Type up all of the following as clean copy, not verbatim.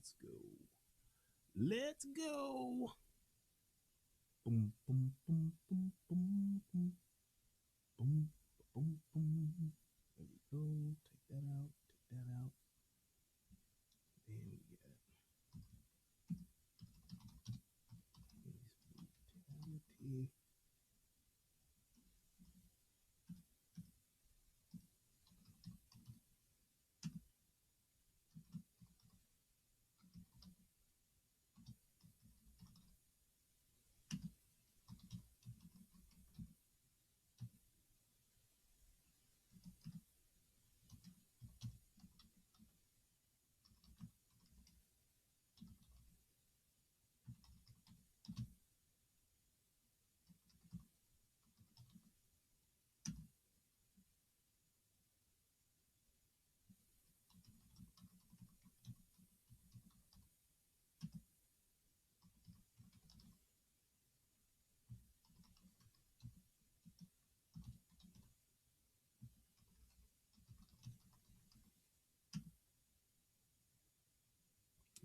Let's go. Let's go. Boom, boom, boom, boom, boom, boom, boom, boom, boom. There we go. Take that out. Take that out. Then we got. Brutality.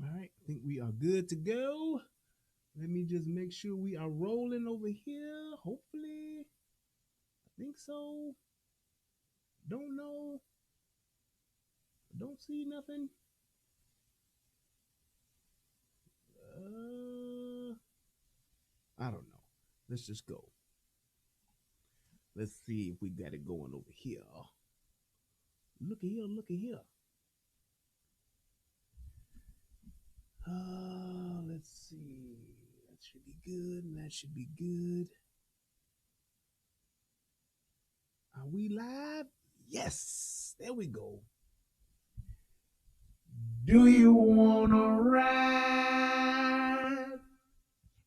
All right, I think we are good to go. Let me just make sure we are rolling over here. Hopefully, I think so. Don't know. Don't see nothing. I don't know. Let's just go. Let's see if we got it going over here. Look at here, look at here. Let's see. That should be good. That should be good. Are we live? Yes. There we go. Do you wanna ride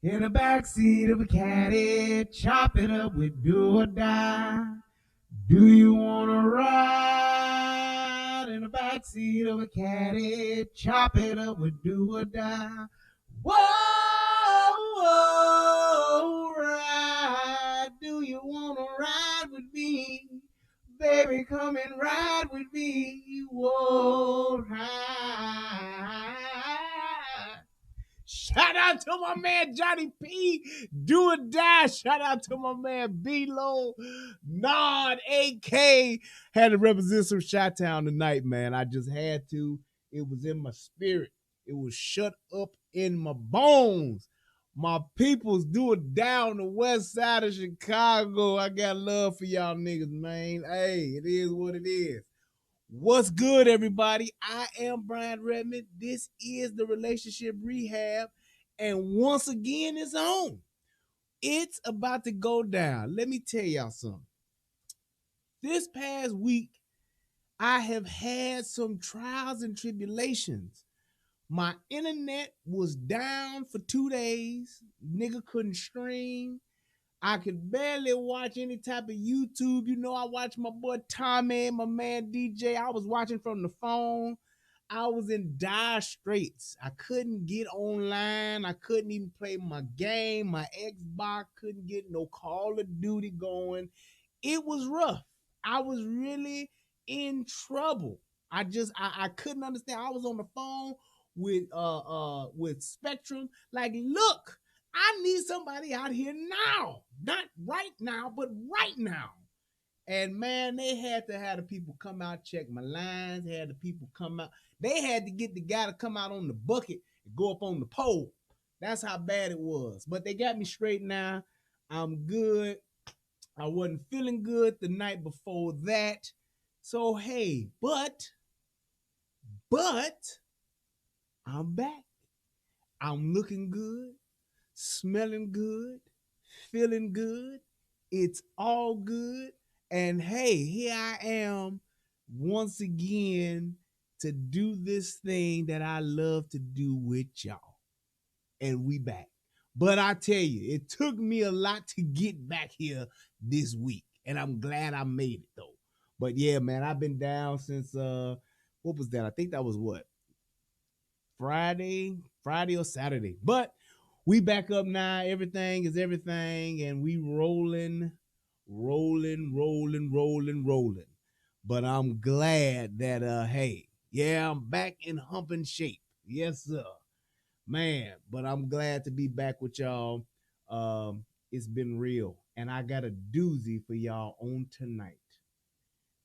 in the backseat of a caddy, chop it up with do or die? Do you wanna ride in the backseat of a caddy, chop it up with do or die? Whoa, whoa, ride. Do you wanna ride with me? Baby, come and ride with me. Whoa, ride. Shout out to my man Johnny P. Do or die. Shout out to my man B-Lo. Nod, AK. Had to represent some Chi-Town tonight, man. I just had to. It was in my spirit. It was shut up in my bones. My peoples do it down the west side of Chicago. I got love for y'all niggas, man. Hey, it is what it is. What's good, everybody? I am Brian Redmond. This is the Relationship Rehab. And once again, it's on. It's about to go down. Let me tell y'all something. This past week, I have had some trials and tribulations. My internet was down for 2 days. Nigga couldn't stream. I could barely watch any type of YouTube. You know, I watched my boy Tommy, my man DJ. I was watching from the phone. I was in dire straits. I couldn't get online. I couldn't even play my game. My Xbox couldn't get no Call of Duty going. It was rough. I was really in trouble. I couldn't understand. I was on the phone with Spectrum. Like, look, I need somebody out here now. Not right now, but right now. And man, they had to have the people come out, check my lines. They had the people come out. They had to get the guy to come out on the bucket and go up on the pole. That's how bad it was. But they got me straight now. I'm good. I wasn't feeling good the night before that. So hey, but I'm back. I'm looking good, smelling good, feeling good. It's all good. And hey, here I am once again to do this thing that I love to do with y'all. And we back. But I tell you, it took me a lot to get back here this week. And I'm glad I made it though. But yeah, man, I've been down since what was that? I think that was what? Friday or Saturday. But we back up now. Everything is everything. And we rolling. But I'm glad that hey, yeah, I'm back in humping shape. Yes, sir. Man, but I'm glad to be back with y'all. It's been real, and I got a doozy for y'all on tonight.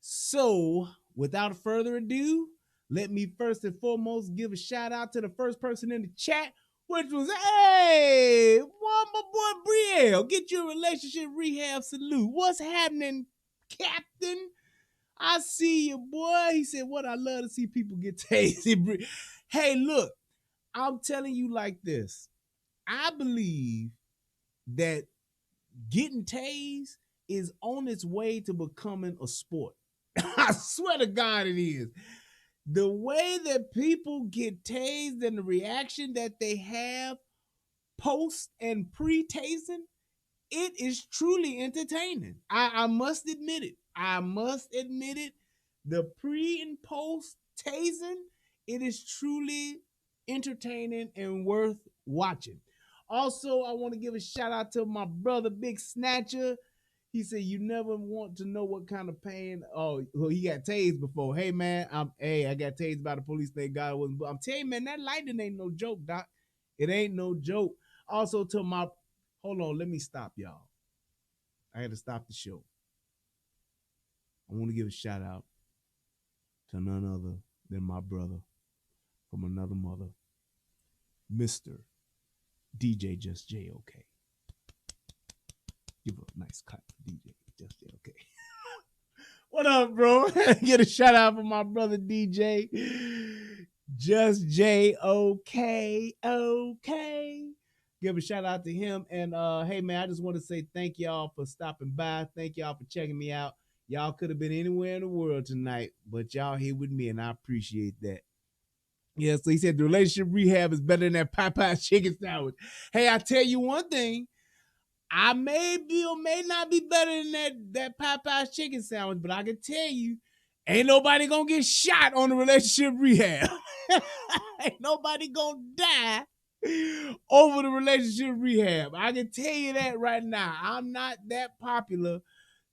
So, without further ado, let me first and foremost give a shout out to the first person in the chat, which was, hey, my boy Brielle. Get your relationship rehab salute. What's happening, Captain? I see you, boy. He said, what I love to see people get tasty. Hey, look, I'm telling you like this. I believe that getting tased is on its way to becoming a sport. I swear to God it is. The way that people get tased and the reaction that they have post and pre-tasing, it is truly entertaining. I must admit it. I must admit it. The pre and post tasing, it is truly entertaining and worth watching. Also, I want to give a shout out to my brother, Big Snatcher. He said, "You never want to know what kind of pain." Oh, well, he got tased before. Hey, man, I got tased by the police. Thank God it wasn't. I'm telling you, man, that lightning ain't no joke, Doc. It ain't no joke. Also, to my, hold on, let me stop, y'all. I had to stop the show. I want to give a shout out to none other than my brother from another mother, Mr. DJ Just JOK. Give a nice clap for DJ Just JOK. What up, bro? Get a shout out for my brother DJ Just JOK. Okay. Give a shout out to him. And hey man, I just want to say thank y'all for stopping by. Thank y'all for checking me out. Y'all could have been anywhere in the world tonight, but y'all here with me, and I appreciate that. Yeah, so he said the relationship rehab is better than that Popeye's chicken sandwich. Hey, I tell you one thing. I may be or may not be better than that Popeye's chicken sandwich, but I can tell you, ain't nobody gonna get shot on the relationship rehab. Ain't nobody gonna die over the relationship rehab. I can tell you that right now. I'm not that popular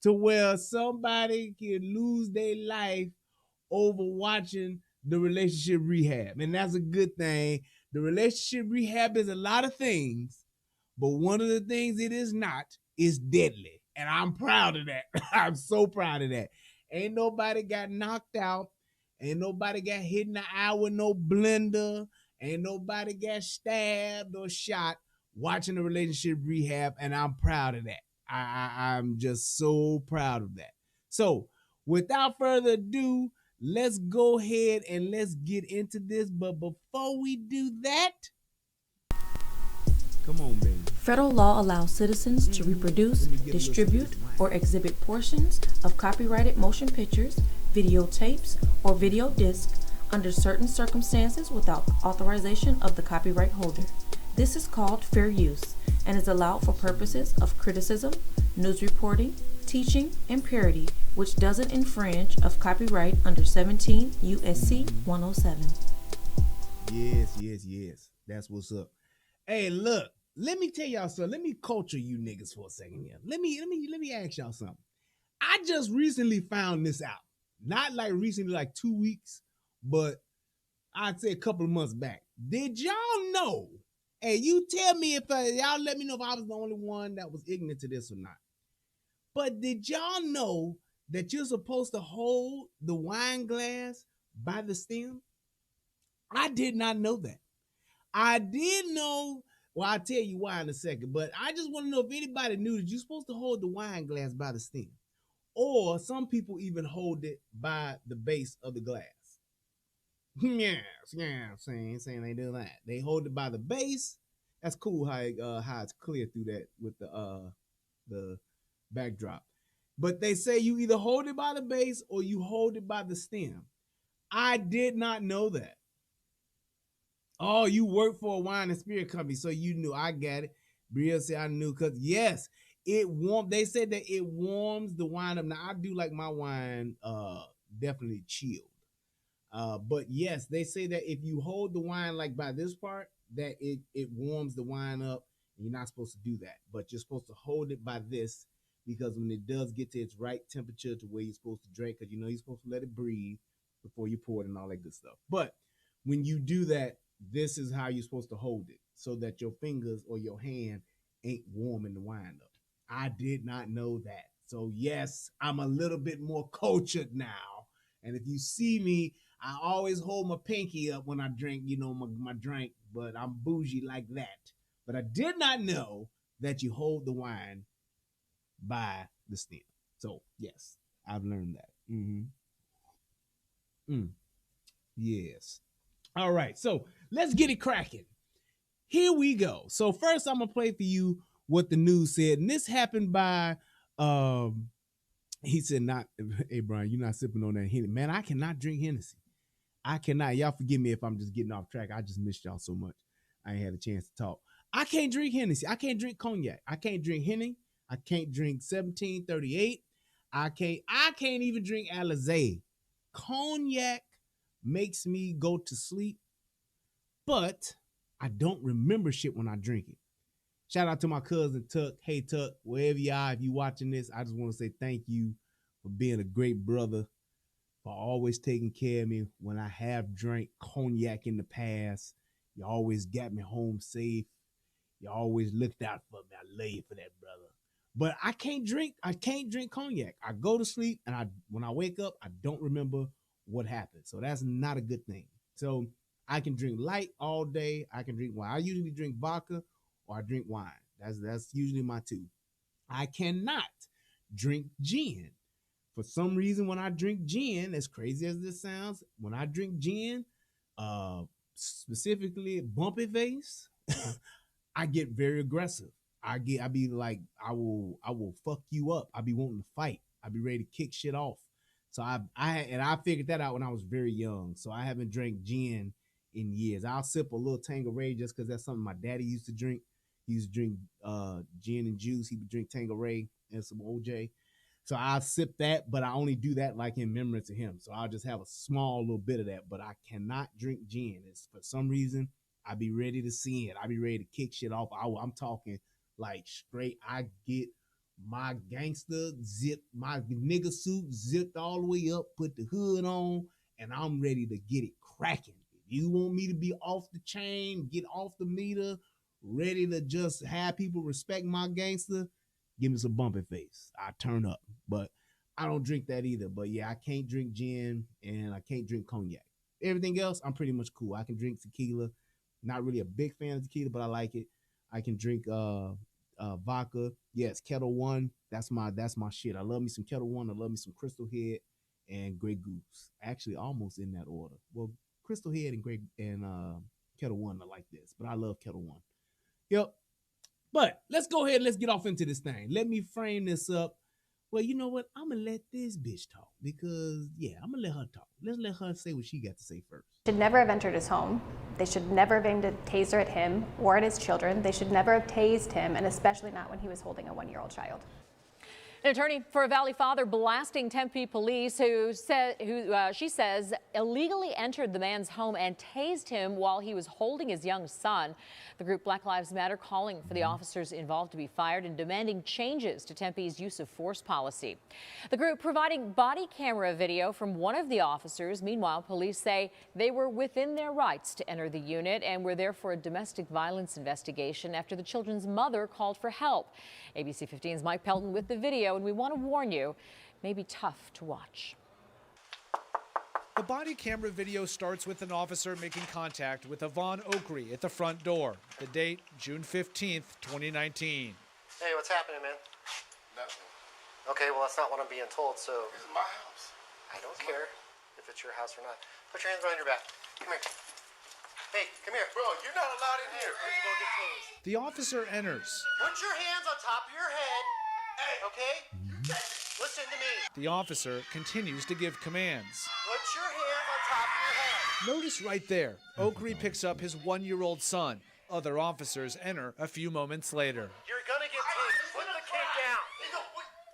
to where somebody can lose their life over watching the relationship rehab. And that's a good thing. The relationship rehab is a lot of things, but one of the things it is not is deadly. And I'm proud of that. I'm so proud of that. Ain't nobody got knocked out. Ain't nobody got hit in the eye with no blender. Ain't nobody got stabbed or shot watching the relationship rehab. And I'm proud of that. I'm just so proud of that. So without further ado, let's go ahead and let's get into this. But before we do that, come on, baby. Federal law allows citizens to reproduce, distribute, or exhibit portions of copyrighted motion pictures, videotapes, or video discs under certain circumstances without authorization of the copyright holder. This is called fair use and is allowed for purposes of criticism, news reporting, teaching, and parody, which doesn't infringe of copyright under 17 U.S.C. 107. Yes. That's what's up. Hey, look, let me tell y'all something. Let me culture you niggas for a second here. Let me ask y'all something. I just recently found this out. Not like recently, like 2 weeks, but I'd say a couple of months back. Did y'all know? Hey, you tell me if y'all let me know if I was the only one that was ignorant to this or not. But did y'all know that you're supposed to hold the wine glass by the stem? I did not know that. I did know, well, I'll tell you why in a second, but I just want to know if anybody knew that you're supposed to hold the wine glass by the stem. Or some people even hold it by the base of the glass. Yes, saying they do that. They hold it by the base. That's cool how it's clear through that with the backdrop. But they say you either hold it by the base or you hold it by the stem. I did not know that. Oh, you work for a wine and spirit company, so you knew. I got it. Bria said I knew because yes, it warm. They said that it warms the wine up. Now I do like my wine definitely chilled. But yes, they say that if you hold the wine like by this part, that it warms the wine up. And you're not supposed to do that, but you're supposed to hold it by this because when it does get to its right temperature to where you're supposed to drink, because you know you're supposed to let it breathe before you pour it and all that good stuff. But when you do that, this is how you're supposed to hold it so that your fingers or your hand ain't warming the wine up. I did not know that. So yes, I'm a little bit more cultured now. And if you see me, I always hold my pinky up when I drink, my drink, but I'm bougie like that. But I did not know that you hold the wine by the stem. So yes, I've learned that. Yes. All right, so let's get it cracking. Here we go. So first, I'm gonna play for you what the news said, and this happened by. He said, "Not, hey Brian, you're not sipping on that Hennessy, man. I cannot drink Hennessy. I cannot. Y'all forgive me if I'm just getting off track. I just missed y'all so much. I ain't had a chance to talk. I can't drink Hennessy. I can't drink cognac. I can't drink Henny. I can't drink 1738. I can't even drink Alizé. Cognac makes me go to sleep, but I don't remember shit when I drink it. Shout out to my cousin Tuck. Hey Tuck, wherever you are, if you watching this, I just want to say thank you for being a great brother, for always taking care of me when I have drank cognac in the past. You always got me home safe. You always looked out for me. I love you for that, brother. But I can't drink cognac. I go to sleep and when I wake up, I don't remember what happened. So that's not a good thing. So I can drink light all day. I can drink wine. I usually drink vodka or I drink wine. That's usually my two. I cannot drink gin. For some reason, when I drink gin, as crazy as this sounds, when I drink gin, specifically bumpy face, I get very aggressive. I be like, I will fuck you up. I be wanting to fight. I be ready to kick shit off. So I figured that out when I was very young. So I haven't drank gin in years. I'll sip a little Tanqueray just because that's something my daddy used to drink. He used to drink gin and juice. He would drink Tanqueray and some OJ. So I'll sip that, but I only do that like in memory to him. So I'll just have a small little bit of that, but I cannot drink gin. It's for some reason, I be ready to see it. I be ready to kick shit off. I'm talking like straight. I get my gangster zip, my nigga suit zipped all the way up, put the hood on, and I'm ready to get it cracking. If you want me to be off the chain, get off the meter, ready to just have people respect my gangster, give me some bumpy face. I turn up, but I don't drink that either. But yeah, I can't drink gin and I can't drink cognac. Everything else, I'm pretty much cool. I can drink tequila. Not really a big fan of tequila, but I like it. I can drink vodka. Yes, Kettle One. That's my shit. I love me some Kettle One. I love me some Crystal Head and Grey Goose. Actually, almost in that order. Well, Crystal Head and Kettle One are like this, but I love Kettle One. Yep. But let's go ahead and let's get off into this thing. Let me frame this up. Well, you know what? I'm going to let this bitch talk because, yeah, I'm going to let her talk. Let's let her say what she got to say first. Should never have entered his home. They should never have aimed a taser at him or at his children. They should never have tased him, and especially not when he was holding a 1-year-old child. An attorney for a Valley father blasting Tempe police who she says illegally entered the man's home and tased him while he was holding his young son. The group Black Lives Matter calling for the officers involved to be fired and demanding changes to Tempe's use of force policy. The group providing body camera video from one of the officers. Meanwhile, police say they were within their rights to enter the unit and were there for a domestic violence investigation after the children's mother called for help. ABC 15's Mike Pelton with the video. And we want to warn you, it may be tough to watch. The body camera video starts with an officer making contact with Yvonne Oakry at the front door. The date, June 15th, 2019. Hey, what's happening, man? Nothing. Okay, well, that's not what I'm being told, so... This is my house. I don't care if it's your house or not. Put your hands behind your back. Come here. Hey, come here. Bro, you're not allowed in here. Or you gonna get tased. The officer enters. Put your hands on top of your head. Okay? Listen to me. The officer continues to give commands. Put your hands on top of your head. Notice right there, Oakry picks up his 1-year-old son. Other officers enter a few moments later. You're gonna get tased. Put the kid down.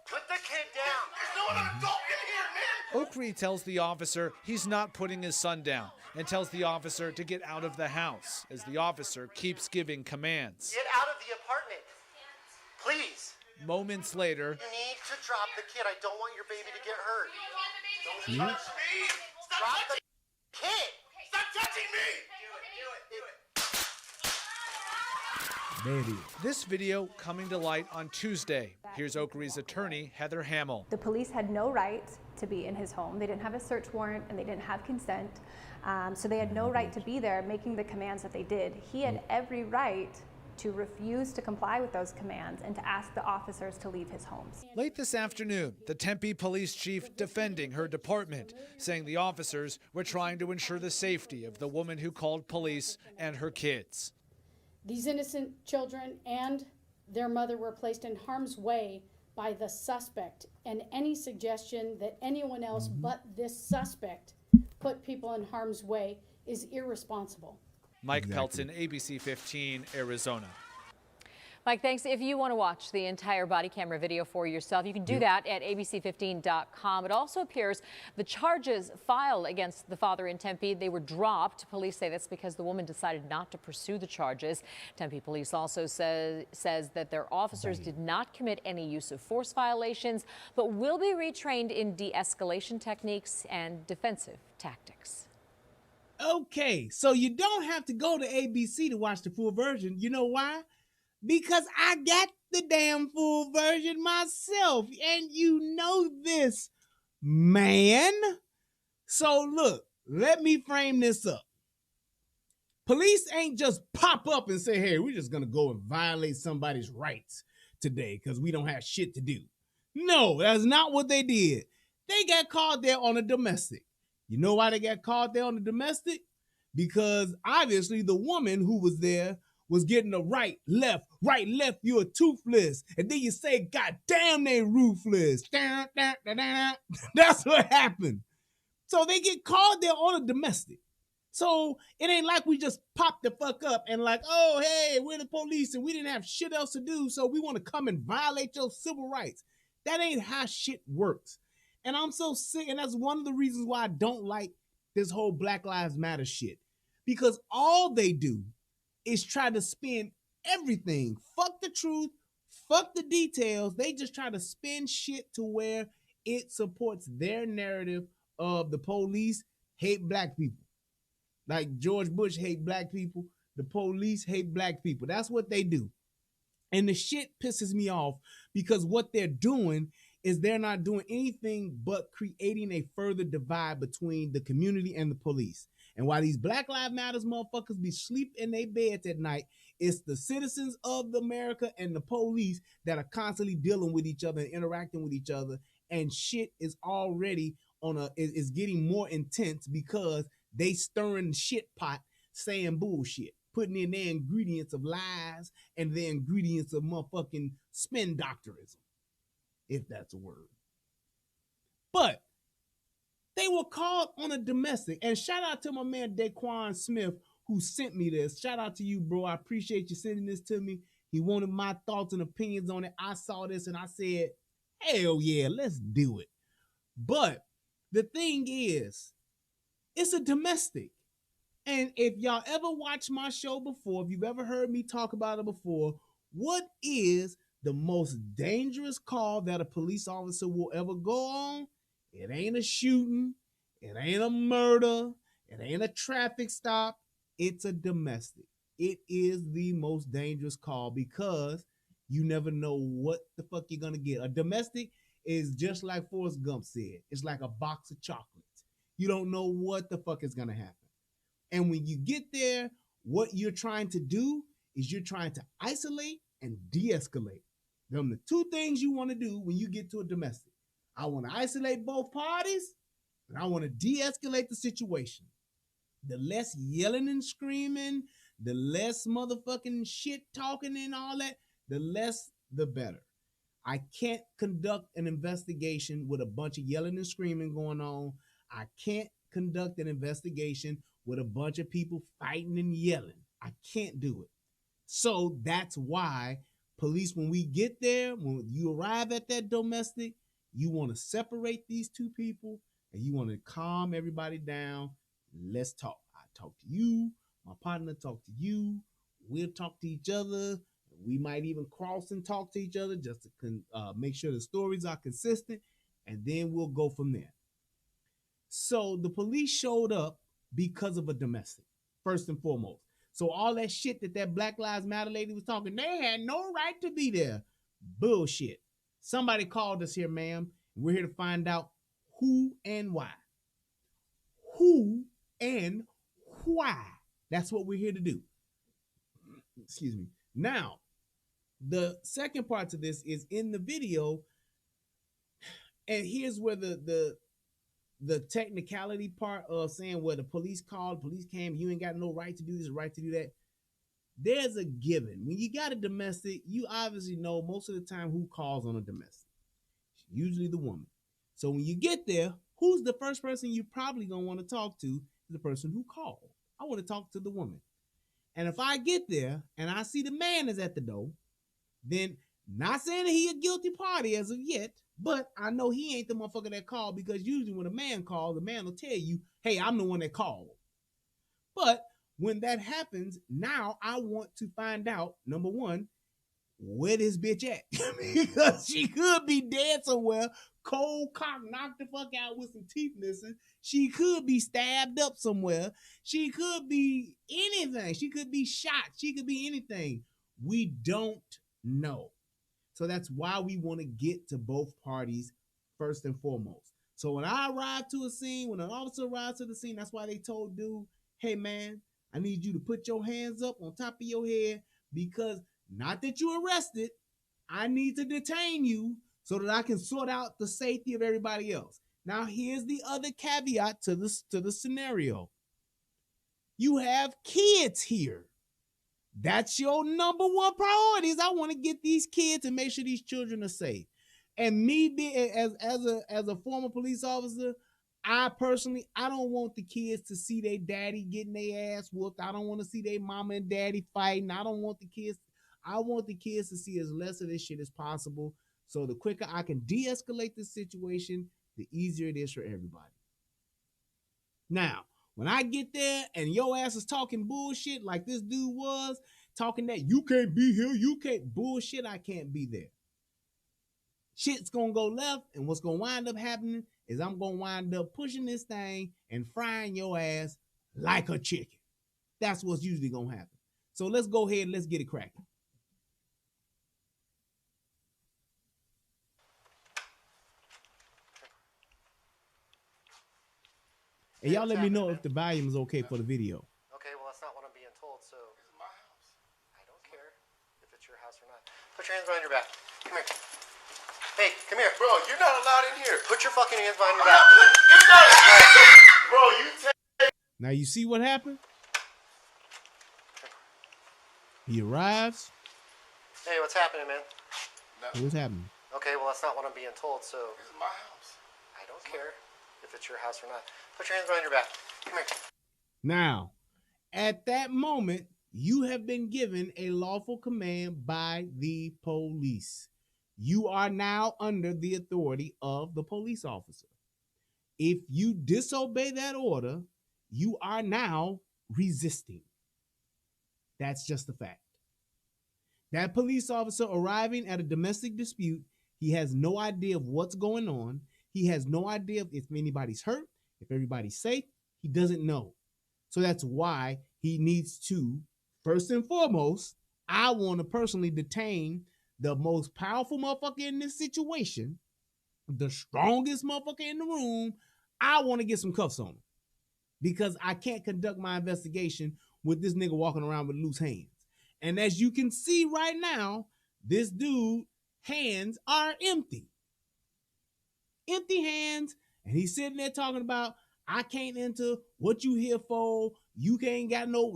Put the kid down. There's no adult in here, man. Oakry tells the officer he's not putting his son down and tells the officer to get out of the house as the officer keeps giving commands. Get out of the apartment. Please. Moments later, You need to drop the kid. I don't want your baby to get hurt. Don't touch me. Drop the kid. Stop touching me! There it is. This video coming to light on Tuesday. Here's Oakley's attorney, Heather Hamill. The police had no right to be in his home. They didn't have a search warrant and they didn't have consent. So they had no right to be there making the commands that they did. He had every right to refuse to comply with those commands and to ask the officers to leave his homes. Late this afternoon, the Tempe police chief defending her department, saying the officers were trying to ensure the safety of the woman who called police and her kids. These innocent children and their mother were placed in harm's way by the suspect, and any suggestion that anyone else but this suspect put people in harm's way is irresponsible. Mike Pelton, ABC 15, Arizona. Mike, thanks. If you want to watch the entire body camera video for yourself, you can do that at abc15.com. It also appears the charges filed against the father in Tempe, they were dropped. Police say that's because the woman decided not to pursue the charges. Tempe police also says that their officers did not commit any use of force violations, but will be retrained in de-escalation techniques and defensive tactics. Okay, so you don't have to go to ABC to watch the full version. You know why? Because I got the damn full version myself, and you know this, man. So look, let me frame this up. Police ain't just pop up and say, hey, we're just gonna go and violate somebody's rights today because we don't have shit to do. No, that's not what they did. They got caught there on a domestic. You know why they got caught there on the domestic? Because obviously the woman who was there was getting a right, left, you're toothless. And then you say, God damn, they ruthless. That's what happened. So they get called there on a domestic. So it ain't like we just pop the fuck up and like, oh, hey, we're the police and we didn't have shit else to do, so we want to come and violate your civil rights. That ain't how shit works. And I'm so sick, and that's one of the reasons why I don't like this whole Black Lives Matter shit. Because all they do is try to spin everything. Fuck the truth, fuck the details. They just try to spin shit to where it supports their narrative of the police hate black people. Like George Bush hate black people, the police hate black people. That's what they do. And the shit pisses me off because what they're doing is they're not doing anything but creating a further divide between the community and the police. And while these Black Lives Matters motherfuckers be sleep in their beds at night, it's the citizens of America and the police that are constantly dealing with each other and interacting with each other. And shit is already is getting more intense because they stirring the shit pot saying bullshit, putting in their ingredients of lies and their ingredients of motherfucking spin doctorism, if that's a word. But they were called on a domestic. And shout out to my man Daquan Smith who sent me this. Shout out to you, bro. I appreciate you sending this to me. He wanted my thoughts and opinions on it. I saw this and I said, hell yeah, let's do it. But the thing is, it's a domestic. And if y'all ever watched my show before, if you've ever heard me talk about it before, what is the most dangerous call that a police officer will ever go on? It ain't a shooting. It ain't a murder. It ain't a traffic stop. It's a domestic. It is the most dangerous call because you never know what the fuck you're going to get. A domestic is just like Forrest Gump said. It's like a box of chocolates. You don't know what the fuck is going to happen. And when you get there, what you're trying to do is you're trying to isolate and de-escalate. Them the two things you want to do when you get to a domestic. I want to isolate both parties, and I want to de-escalate the situation. The less yelling and screaming, the less motherfucking shit talking and all that, the less, the better. I can't conduct an investigation with a bunch of yelling and screaming going on. I can't conduct an investigation with a bunch of people fighting and yelling. I can't do it. So that's why police, when we get there, when you arrive at that domestic, you want to separate these two people and you want to calm everybody down. Let's talk. I talk to you. My partner talk to you. We'll talk to each other. We might even cross and talk to each other just to make sure the stories are consistent. And then we'll go from there. So the police showed up because of a domestic, first and foremost. So all that shit that Black Lives Matter lady was talking, they had no right to be there. Bullshit. Somebody called us here, ma'am. We're here to find out who and why. Who and why. That's what we're here to do. Excuse me. Now, the second part to this is in the video, and here's where the technicality part of saying, well, the police called, police came, you ain't got no right to do this, right to do that. There's a given. When you got a domestic, you obviously know most of the time who calls on a domestic. Usually the woman. So when you get there, who's the first person you probably gonna want to talk to is the person who called. I want to talk to the woman. And if I get there and I see the man is at the door, then not saying that he a guilty party as of yet, but I know he ain't the motherfucker that called, because usually when a man calls, the man will tell you, hey, I'm the one that called. But when that happens, now I want to find out, number one, where this bitch at? Because she could be dead somewhere, cold cock, knocked the fuck out with some teeth missing. She could be stabbed up somewhere. She could be anything. She could be shot. She could be anything. We don't know. So that's why we want to get to both parties first and foremost. So when I arrive to a scene, when an officer arrives to the scene, that's why they told dude, hey man, I need you to put your hands up on top of your head, because not that you arrested, I need to detain you so that I can sort out the safety of everybody else. Now here's the other caveat to the scenario. You have kids here. That's your number one priority. Is I want to get these kids and make sure these children are safe. And me being as a former police officer, I don't want the kids to see their daddy getting their ass whooped. I don't want to see their mama and daddy fighting. I want the kids to see as less of this shit as possible. So the quicker I can de-escalate this situation, the easier it is for everybody. Now, when I get there and your ass is talking bullshit like this dude was, talking that you can't be here, you can't, bullshit, I can't be there. Shit's gonna go left, and what's gonna wind up happening is I'm gonna wind up pushing this thing and frying your ass like a chicken. That's what's usually gonna happen. So let's go ahead and let's get it cracking. And y'all let me know if the volume is okay for the video. Okay, well, that's not what I'm being told, so... This is my house. I don't care if it's your house or not. Put your hands behind your back. Come here. Hey, come here. Bro, you're not allowed in here. Put your fucking hands behind your I'm back. not putting... You're not... Bro, you take... Now you see what happened? He arrives. Hey, what's happening, man? What's happening? Okay, well, that's not what I'm being told, so... This is my house. I don't care if it's your house or not. Put your hands behind your back. Come here. Now, at that moment, you have been given a lawful command by the police. You are now under the authority of the police officer. If you disobey that order, you are now resisting. That's just a fact. That police officer arriving at a domestic dispute, he has no idea of what's going on. He has no idea if anybody's hurt, if everybody's safe. He doesn't know. So that's why he needs to, first and foremost, I want to personally detain the most powerful motherfucker in this situation, the strongest motherfucker in the room. I want to get some cuffs on him, because I can't conduct my investigation with this nigga walking around with loose hands. And as you can see right now, this dude's hands are empty. Empty hands, and he's sitting there talking about, I can't enter, what you here for, you ain't got no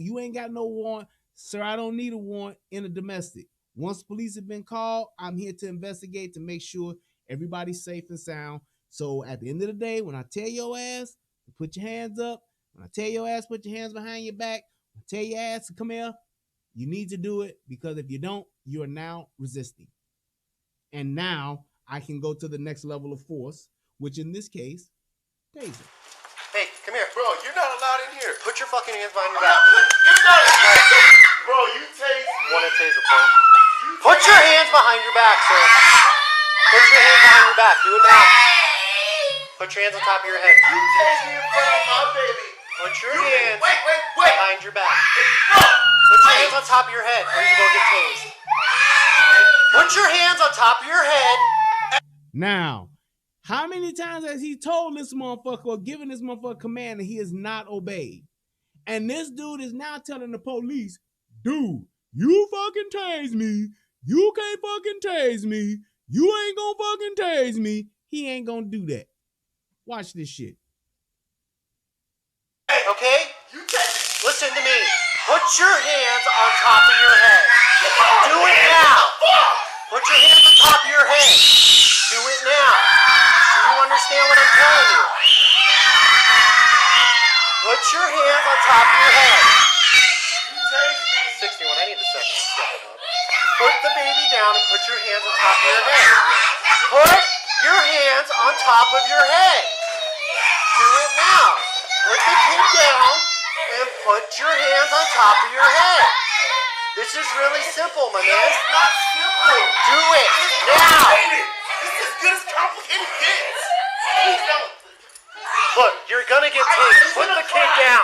warrant. Sir, I don't need a warrant in a domestic. Once police have been called, I'm here to investigate to make sure everybody's safe and sound. So at the end of the day, when I tell your ass to put your hands up, when I tell your ass put your hands behind your back, when I tell your ass to come here, you need to do it, because if you don't, you are now resisting. And now I can go to the next level of force, which in this case, Taser. Hey, come here. Bro, you're not allowed in here. Put your fucking hands behind your I'm back. not putting... You're not... Bro, you take... One at Taser point. Put your hands behind your back, sir. Put your hands behind your back. Do it now. Put your hands on top of your head. You take me in front of my baby. Put your hands behind your back. Put your hands on top of your head or you will get tased. Put your hands on top of your head. Now, how many times has he told this motherfucker or given this motherfucker command and he has not obeyed? And this dude is now telling the police, dude, you fucking tase me. You can't fucking tase me. You ain't gonna fucking tase me. He ain't gonna do that. Watch this shit. Okay? Listen to me. Put your hands on top of your head. Do it now. Put your hands on top of your head. Do it now. Do you understand what I'm telling you? Put your hands on top of your head. 61, I need the second step up. Put the baby down and put your hands on top of your head. Put your hands on top of your head. Do it now. Put the kid down and put your hands on top of your head. This is really simple, my man. It's not simple. Do it now. This is as good as complicated gets. Please don't. Look, you're gonna get tased. Put the kid down.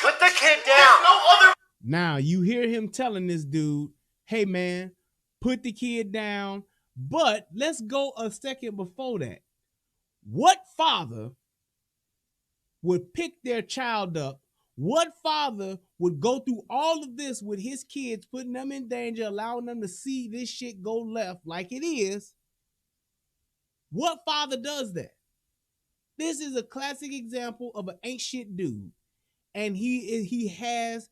Put the kid down. No other. Now you hear him telling this dude, hey man, put the kid down. But let's go a second before that. What father would pick their child up? What father would go through all of this with his kids, putting them in danger, allowing them to see this shit go left like it is? What father does that? This is a classic example of an ain't shit dude. And he has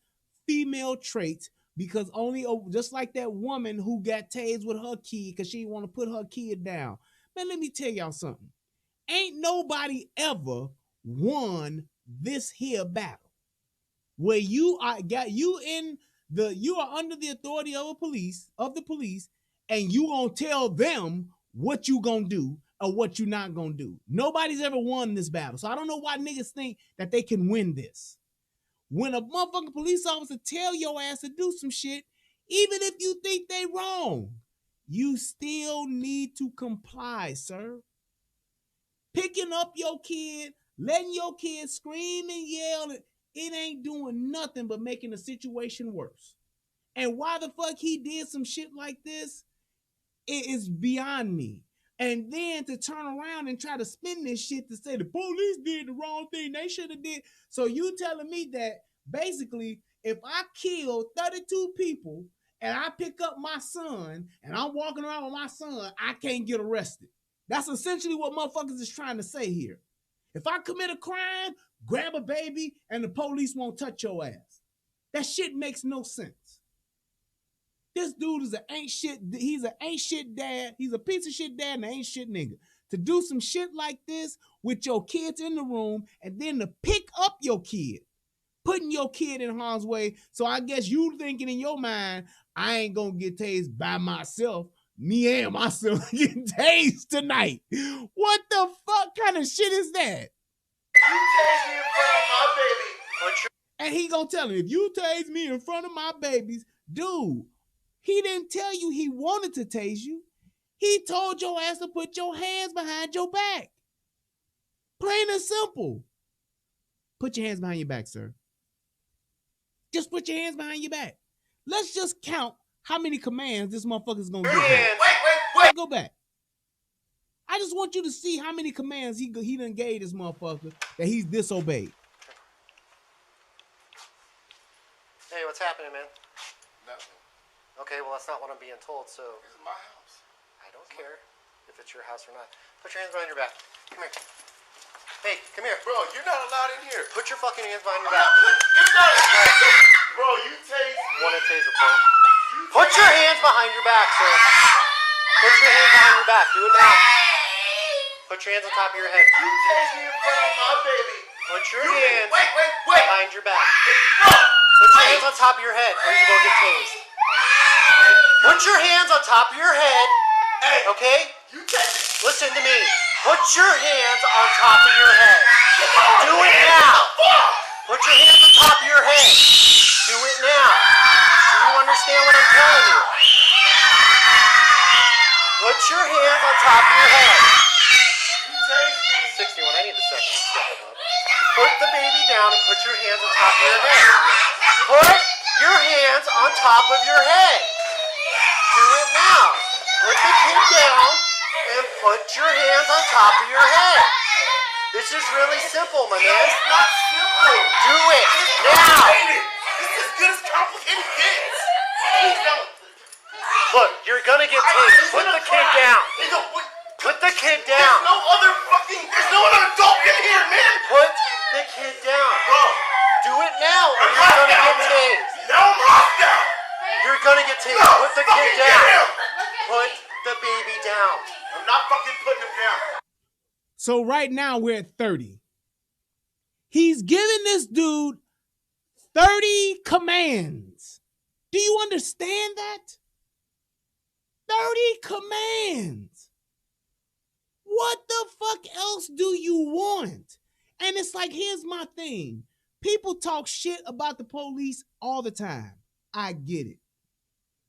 female traits because only, just like that woman who got tased with her kid because she didn't want to put her kid down. Man, let me tell y'all something. Ain't nobody ever won this here battle where you are under the authority of the police, and you gonna tell them what you gonna do or what you not gonna do. Nobody's ever won this battle. So I don't know why niggas think that they can win this. When a motherfucking police officer tell your ass to do some shit, even if you think they wrong, you still need to comply, sir. Picking up your kid, letting your kid scream and yell, it ain't doing nothing but making the situation worse. And why the fuck he did some shit like this, it is beyond me. And then to turn around and try to spin this shit to say the police did the wrong thing, they should have did. So you telling me that basically if I kill 32 people and I pick up my son and I'm walking around with my son, I can't get arrested. That's essentially what motherfuckers is trying to say here. If I commit a crime, grab a baby, and the police won't touch your ass. That shit makes no sense. This dude is he's an ain't shit dad. He's a piece of shit dad and an ain't shit nigga. To do some shit like this with your kids in the room and then to pick up your kid, putting your kid in harm's way. So I guess you thinking in your mind, I ain't gonna get tased by myself. Me and my son getting tased tonight. What the fuck kind of shit is that? You tased me in front of my baby. And he gonna tell him, if you tase me in front of my babies, dude, he didn't tell you he wanted to tase you. He told your ass to put your hands behind your back. Plain and simple. Put your hands behind your back, sir. Just put your hands behind your back. Let's just count how many commands this motherfucker's gonna give. Wait. Go back. I just want you to see how many commands he done gave this motherfucker that he's disobeyed. Hey, what's happening, man? Nothing. Okay, well, that's not what I'm being told, so This is my house. I don't care if it's your house or not. Put your hands behind your back. Come here. Hey, come here. Bro, you're not allowed in here. Put your fucking hands behind your I'm back. not putting. You're not. Bro, you tased me. Want a taser point? Put your hands behind your back, sir. Put your hands behind your back. Do it now. Put your hands on top of your head. You tased me in front of my baby. Put your hands Wait. behind your back. No. Put your hands on top of your head or you will get tased. Put your hands on top of your head, Hey. okay? You tased. Listen to me. Put your hands on top of your head. Do it now. Put your hands on top of your head. Do it now. Do you understand what I'm telling you? Put your hands on top of your head. You tased me. 61, I need the second step up. Put the baby down and put your hands on top of your head. Put your hands on top of your head. Do it now. Put the kid down and put your hands on top of your head. This is really simple, my man. It's not simple. Do it now. This is as good as complicated gets. Please don't. Look, you're gonna get tased. Put the kid down. Put the kid down. There's no other adult in here, man. Put the kid down. Bro, Do it now or you're gonna get tased. now I'm locked out. You're gonna get tased. No, Put the fucking kid get down. him. Put the baby down. I'm not fucking putting him down. So right now we're at 30. He's giving this dude 30 commands. Do you understand that? 30 commands. What the fuck else do you want? And it's like, here's my thing. People talk shit about the police all the time. I get it.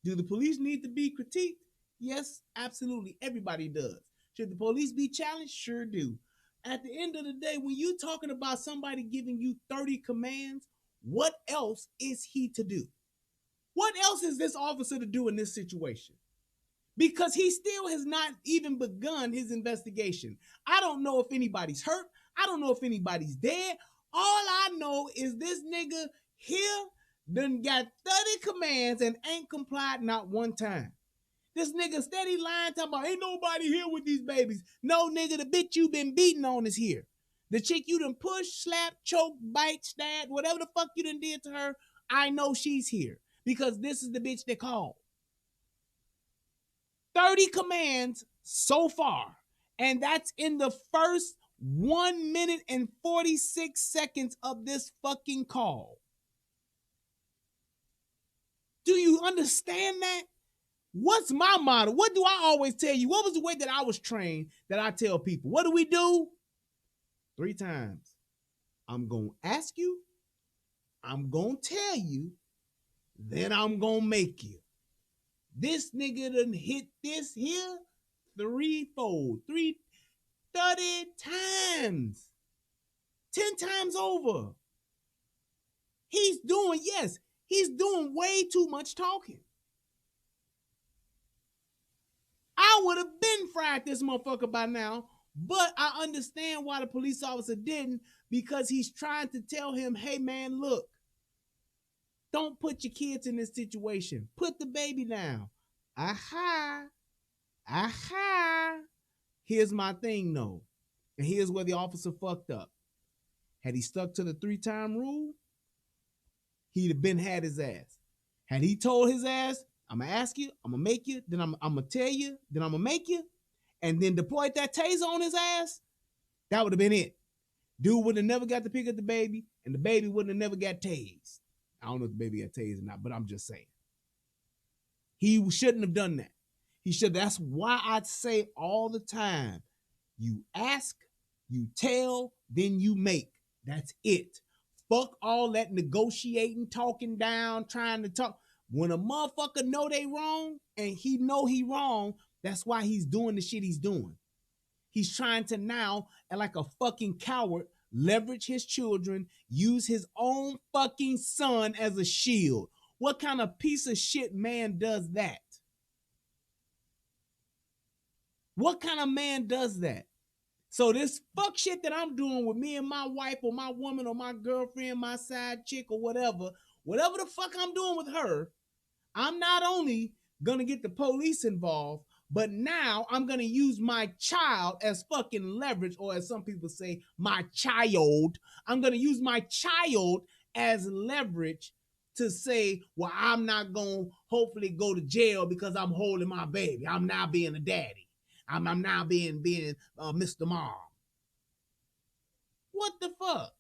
Do the police need to be critiqued? Yes, absolutely. Everybody does. Should the police be challenged? Sure do. At the end of the day, when you're talking about somebody giving you 30 commands, what else is he to do? What else is this officer to do in this situation? Because he still has not even begun his investigation. I don't know if anybody's hurt. I don't know if anybody's dead. All I know is this nigga here done got 30 commands and ain't complied not one time. This nigga steady lying, talking about ain't nobody here with these babies. No, nigga, the bitch you been beating on is here. The chick you done push, slap, choke, bite, stab, whatever the fuck you done did to her, I know she's here. Because this is the bitch they called. 30 commands so far. And that's in the first 1 minute and 46 seconds of this fucking call. Do you understand that? What's my motto? What do I always tell you? What was the way that I was trained that I tell people? What do we do? 3 times. I'm going to ask you. I'm going to tell you. Then I'm going to make you. This nigga done hit this here 30 times. 10 times over. He's doing way too much talking. I would have been fried this motherfucker by now, but I understand why the police officer didn't, because he's trying to tell him, hey man, look, don't put your kids in this situation. Put the baby down. Aha. Here's my thing though. And here's where the officer fucked up. Had he stuck to the 3-time rule, he'd have had his ass. Had he told his ass, I'm going to ask you, I'm going to make you, then I'm going to tell you, then I'm going to make you, and then deployed that taser on his ass, that would have been it. Dude would have never got to pick up the baby, and the baby wouldn't have never got tased. I don't know if the baby got tased or not, but I'm just saying. He shouldn't have done that. He should. That's why I say all the time, you ask, you tell, then you make. That's it. Fuck all that negotiating, talking down, trying to talk. When a motherfucker know they wrong and he know he wrong, that's why he's doing the shit he's doing. He's trying to now, like a fucking coward, leverage his children, use his own fucking son as a shield. What kind of piece of shit man does that? What kind of man does that? So this fuck shit that I'm doing with me and my wife or my woman or my girlfriend, my side chick or whatever the fuck I'm doing with her, I'm not only gonna get the police involved, but now I'm gonna use my child as fucking leverage, or as some people say, my child. I'm gonna use my child as leverage to say, well, I'm not gonna hopefully go to jail because I'm holding my baby. I'm now being a daddy. I'm now being Mr. Mom. What the fuck?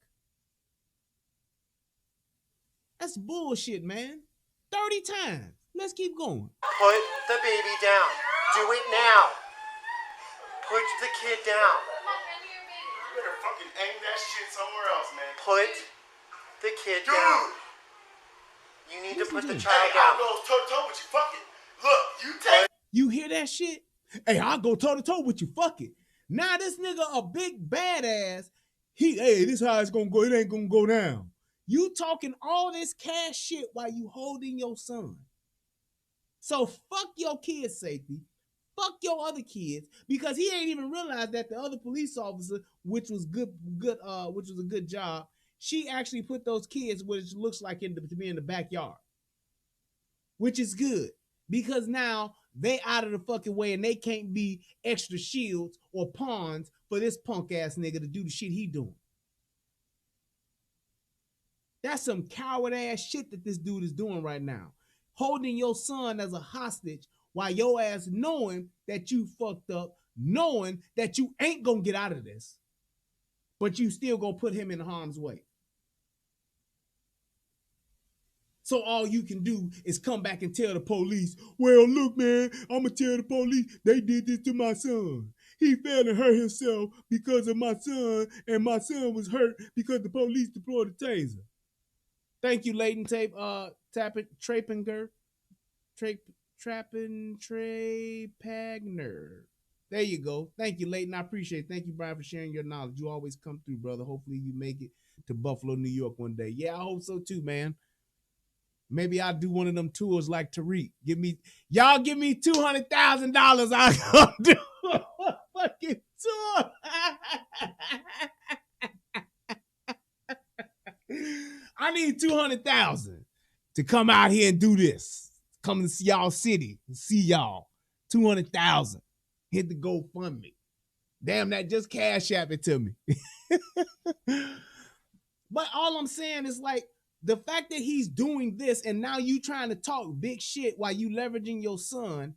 That's bullshit, man. 30 times. Let's keep going. Put the baby down. Do it now. Put the kid down. You better fucking aim that shit somewhere else, man. Put the kid Dude. down. You need to put the Hey, child I'll down. go toe-to-toe with you. Fuck it. Look, you take... You hear that shit? Hey, I'll go toe-to-toe with you. Fuck it. Now this nigga a big badass. hey, this how it's gonna go. It ain't gonna go down. You talking all this cash shit while you holding your son. So fuck your kid's safety. Fuck your other kids, because he ain't even realized that the other police officer, which was which was a good job, she actually put those kids, which looks like to be in the backyard, which is good, because now they out of the fucking way and they can't be extra shields or pawns for this punk ass nigga to do the shit he doing. That's some coward ass shit that this dude is doing right now. Holding your son as a hostage while your ass knowing that you fucked up, knowing that you ain't gonna get out of this, but you still gonna put him in harm's way. So all you can do is come back and tell the police, well, look, man, I'm gonna tell the police they did this to my son. He fell and hurt himself because of my son, and my son was hurt because the police deployed a taser. Thank you, Leighton Trappinger. Trey Pagner. There you go. Thank you, Leighton. I appreciate it. Thank you, Brian, for sharing your knowledge. You always come through, brother. Hopefully you make it to Buffalo, New York one day. Yeah, I hope so too, man. Maybe I'll do one of them tours like Tariq. Give me $200,000. I'll come do a fucking tour. I need 200,000 to come out here and do this. Come to see y'all city and see y'all. 200,000. Hit the GoFundMe. Damn, that just cash app it to me. But all I'm saying is, like, the fact that he's doing this and now you trying to talk big shit while you leveraging your son,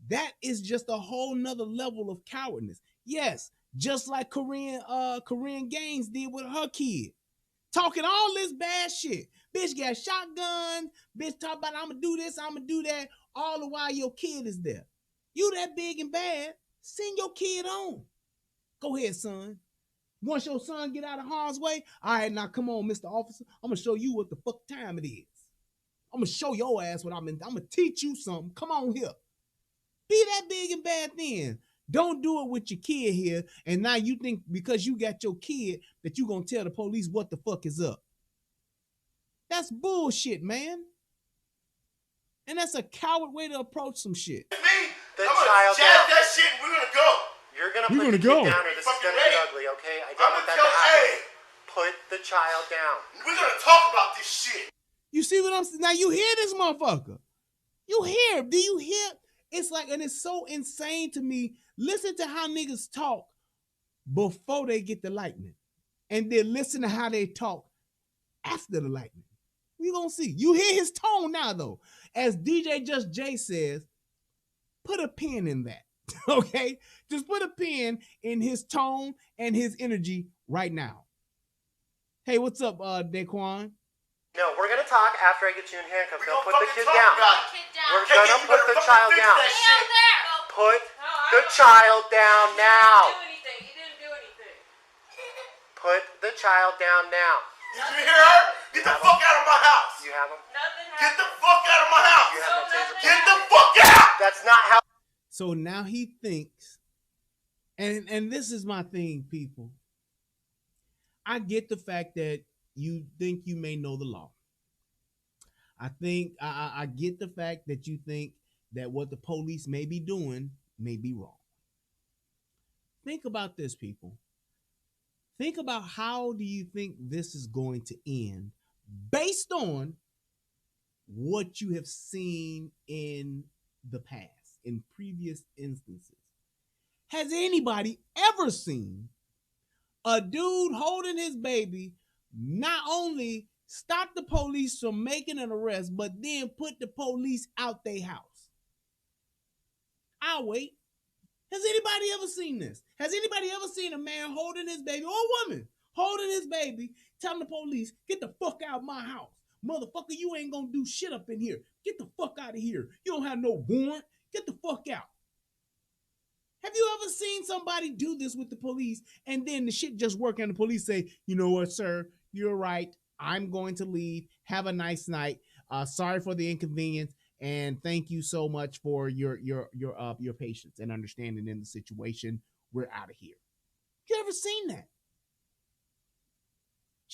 that is just a whole nother level of cowardness. Yes, just like Corinne Gaines did with her kid. Talking all this bad shit. Bitch got shotguns. Bitch talk about, I'm gonna do this, I'm gonna do that, all the while your kid is there. You that big and bad, send your kid on. Go ahead, son. Once your son get out of harm's way, all right, now come on, Mr. Officer. I'm gonna show you what the fuck time it is. I'm gonna show your ass what I'm gonna teach you something. Come on here. Be that big and bad then. Don't do it with your kid here, and now you think because you got your kid that you gonna tell the police what the fuck is up. That's bullshit, man. And that's a coward way to approach some shit. Me, I'm gonna jab that shit and we're gonna go. You're gonna put the kid down or this is gonna get ugly, okay? I don't want that to happen. Put the child down. We're gonna talk about this shit. You see what I'm saying? Now you hear this motherfucker. You hear? Do you hear? It's like, and it's so insane to me. Listen to how niggas talk before they get the lightning. And then listen to how they talk after the lightning. We gonna see. You hear his tone now, though. As DJ Just Jay says, put a pin in that. Okay? Just put a pin in his tone and his energy right now. Hey, what's up, Daquan? No, we're gonna talk after I get you in handcuffs. Don't put the kid down. We're gonna put the child down. Put the child down now. He didn't do anything. Put the child down now. Did you hear her? Get the fuck out of my house. You have him? Nothing Get happened. the fuck out of my house. You have no taser? Get the fuck out. That's not how. So now he thinks, and this is my thing, people. I get the fact that you think you may know the law. I get the fact that you think that what the police may be doing may be wrong. Think about this, people. Think about how do you think this is going to end based on what you have seen in the past, in previous instances. Has anybody ever seen a dude holding his baby not only stop the police from making an arrest, but then put the police out their house? I'll wait. Has anybody ever seen this? Has anybody ever seen a man holding his baby, or a woman holding his baby, telling the police, get the fuck out of my house? Motherfucker, you ain't gonna do shit up in here. Get the fuck out of here. You don't have no warrant. Get the fuck out. Have you ever seen somebody do this with the police and then the shit just work and the police say, you know what, sir, you're right. I'm going to leave. Have a nice night. Sorry for the inconvenience. And thank you so much for your patience and understanding in the situation. We're out of here. You ever seen that?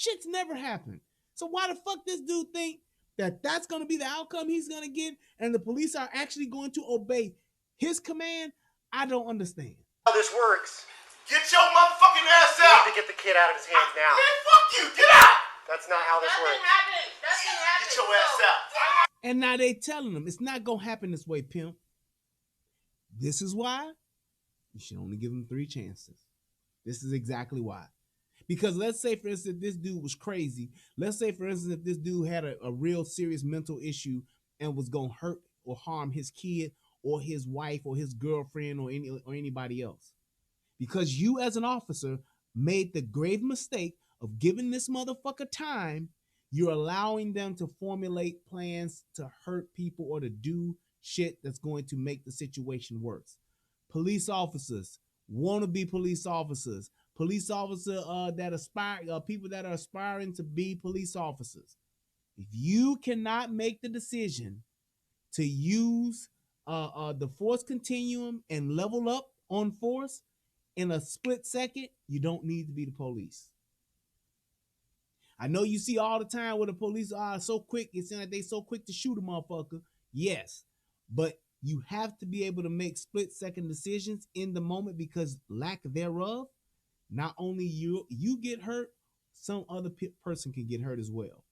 Shit's never happened. So why the fuck this dude think that that's going to be the outcome he's going to get and the police are actually going to obey his command? I don't understand. How this works. Get your motherfucking ass You out! need to get the kid out of his hands now. Man, fuck you! Get out! That's not how this works. Get your ass out! And now they telling him it's not going to happen this way, pimp. This is why you should only give him 3 chances. This is exactly why. Because let's say, for instance, this dude was crazy. Let's say, for instance, if this dude had a real serious mental issue and was going to hurt or harm his kid or his wife or his girlfriend or anybody else. Because you as an officer made the grave mistake of giving this motherfucker time, you're allowing them to formulate plans to hurt people or to do shit that's going to make the situation worse. Police officers, wannabe police officers, that aspire, people that are aspiring to be police officers. If you cannot make the decision to use the force continuum and level up on force in a split second, you don't need to be the police. I know you see all the time where the police are so quick, it seems like they so quick to shoot a motherfucker. Yes, but you have to be able to make split-second decisions in the moment because lack thereof, not only you get hurt, some other person can get hurt as well.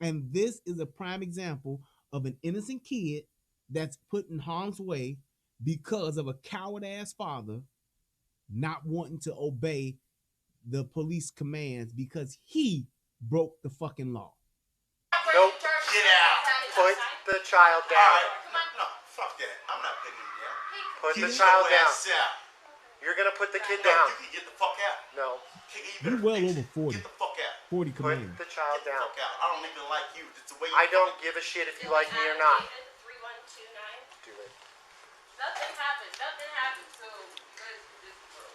And this is a prime example of an innocent kid that's put in harm's way because of a coward-ass father not wanting to obey the police commands because he broke the fucking law. Nope. Get out! Put the child down. No, fuck that. I'm not putting you down. Put Get the child your down. ass out. You're going to put the kid No, down. you can get the fuck out. No. You're well over 40. Get the fuck out. 40 Put commands. the child Get the down. fuck out. I don't even like you. It's the way you I don't give a shit if you like me or not. 3129. Do it. Nothing happened. Nothing happened. So,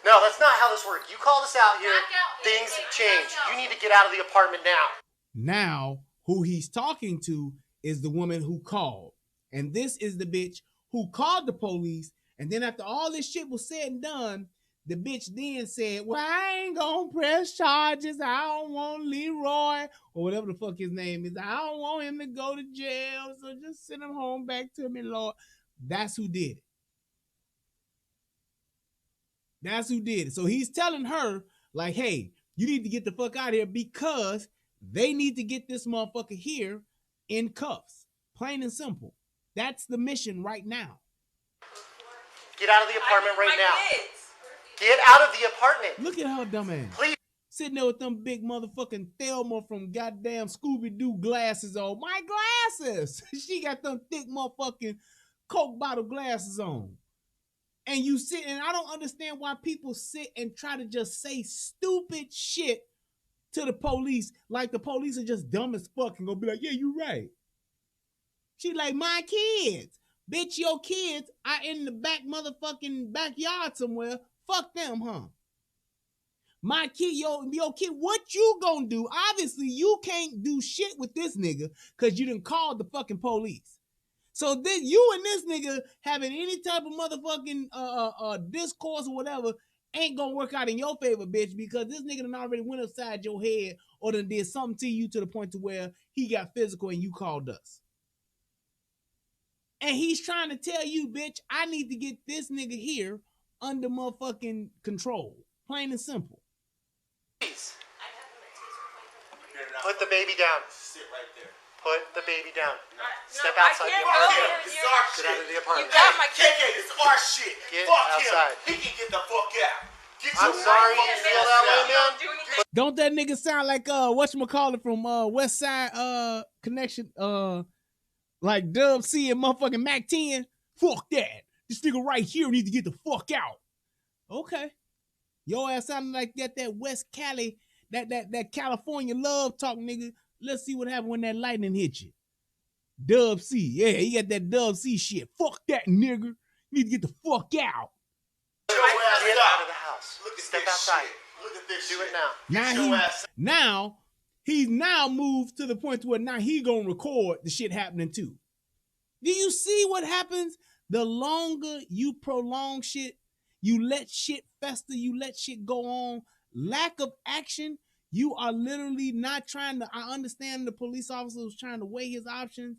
No, that's not how this works. You called us out here. Back out. Things Back change. out. You need to get out of the apartment now. Now, who he's talking to is the woman who called. And this is the bitch who called the police. And then after all this shit was said and done, the bitch then said, well, I ain't gonna press charges. I don't want Leroy, or whatever the fuck his name is. I don't want him to go to jail. So just send him home back to me, Lord. That's who did it. That's who did it. So he's telling her, like, hey, you need to get the fuck out of here because they need to get this motherfucker here in cuffs. Plain and simple. That's the mission right now. Get out of the apartment right now. Kids. Get out of the apartment. Look at her dumb ass. Please. Sitting there with them big motherfucking Thelma from goddamn Scooby-Doo glasses on. My glasses! She got them thick motherfucking Coke bottle glasses on. And you sit, and I don't understand why people sit and try to just say stupid shit to the police like the police are just dumb as fuck and gonna be like, yeah, you right. She like, my kids. Bitch, your kids are in the back motherfucking backyard somewhere. Fuck them, huh? My kid, your kid, what you gonna do? Obviously, you can't do shit with this nigga because you done called the fucking police. So then you and this nigga having any type of motherfucking discourse or whatever ain't gonna work out in your favor, bitch, because this nigga done already went upside your head or done did something to you to the point to where he got physical and you called us. And he's trying to tell you, bitch, I need to get this nigga here under motherfucking control. Plain and simple. Please. Put the baby down. Sit right there. Put the baby down. Step I outside the can't apartment. go. This is our Get shit. out of the apartment. You got my KK, this is our shit. Get fuck outside. him. He can get the fuck out. Get I'm your sorry you motherfucking feel ass that way, out. man. Do anything. Don't that nigga sound like whatchamacallit from West Side Connection, like Dub C and motherfucking Mac 10? Fuck that. This nigga right here need to get the fuck out. Okay. Your ass sounding like that West Cali, that California love talk, nigga. Let's see what happened when that lightning hit you. Dub C. Yeah, he got that Dub C shit. Fuck that, nigga. You need to get the fuck out. Get out of the house. Look at Step this outside. shit. Look at this Do shit. it now. Get your ass He's now moved to the point where now he gonna record the shit happening too. Do you see what happens? The longer you prolong shit, you let shit fester, you let shit go on, lack of action, You are literally not trying to. I understand the police officer was trying to weigh his options,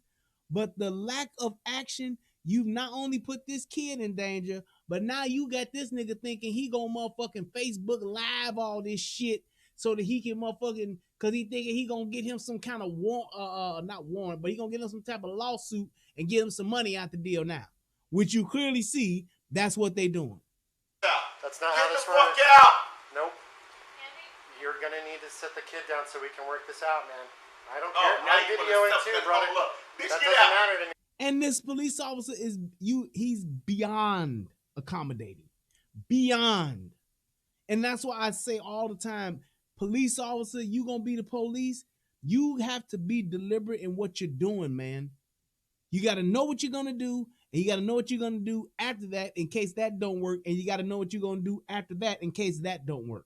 but the lack of action, you've not only put this kid in danger, but now you got this nigga thinking he gonna motherfucking Facebook Live all this shit so that he can motherfucking, cause he thinking he gonna get him some kind of not warrant, but he gonna get him some type of lawsuit and get him some money out the deal now. Which you clearly see, that's what they doing. That's not how this Get the works. fuck out! Nope. You're gonna need to sit the kid down so we can work this out, man. I don't Oh, care. now I'm you videoing put too, stuff brother. in- oh, look. Bitch, That get doesn't out. matter to me. And this police officer he's beyond accommodating. Beyond. And that's why I say all the time, police officer, you gonna be the police, you have to be deliberate in what you're doing, man. You gotta know what you're gonna do, and you gotta know what you're gonna do after that in case that don't work, and you gotta know what you're gonna do after that in case that don't work.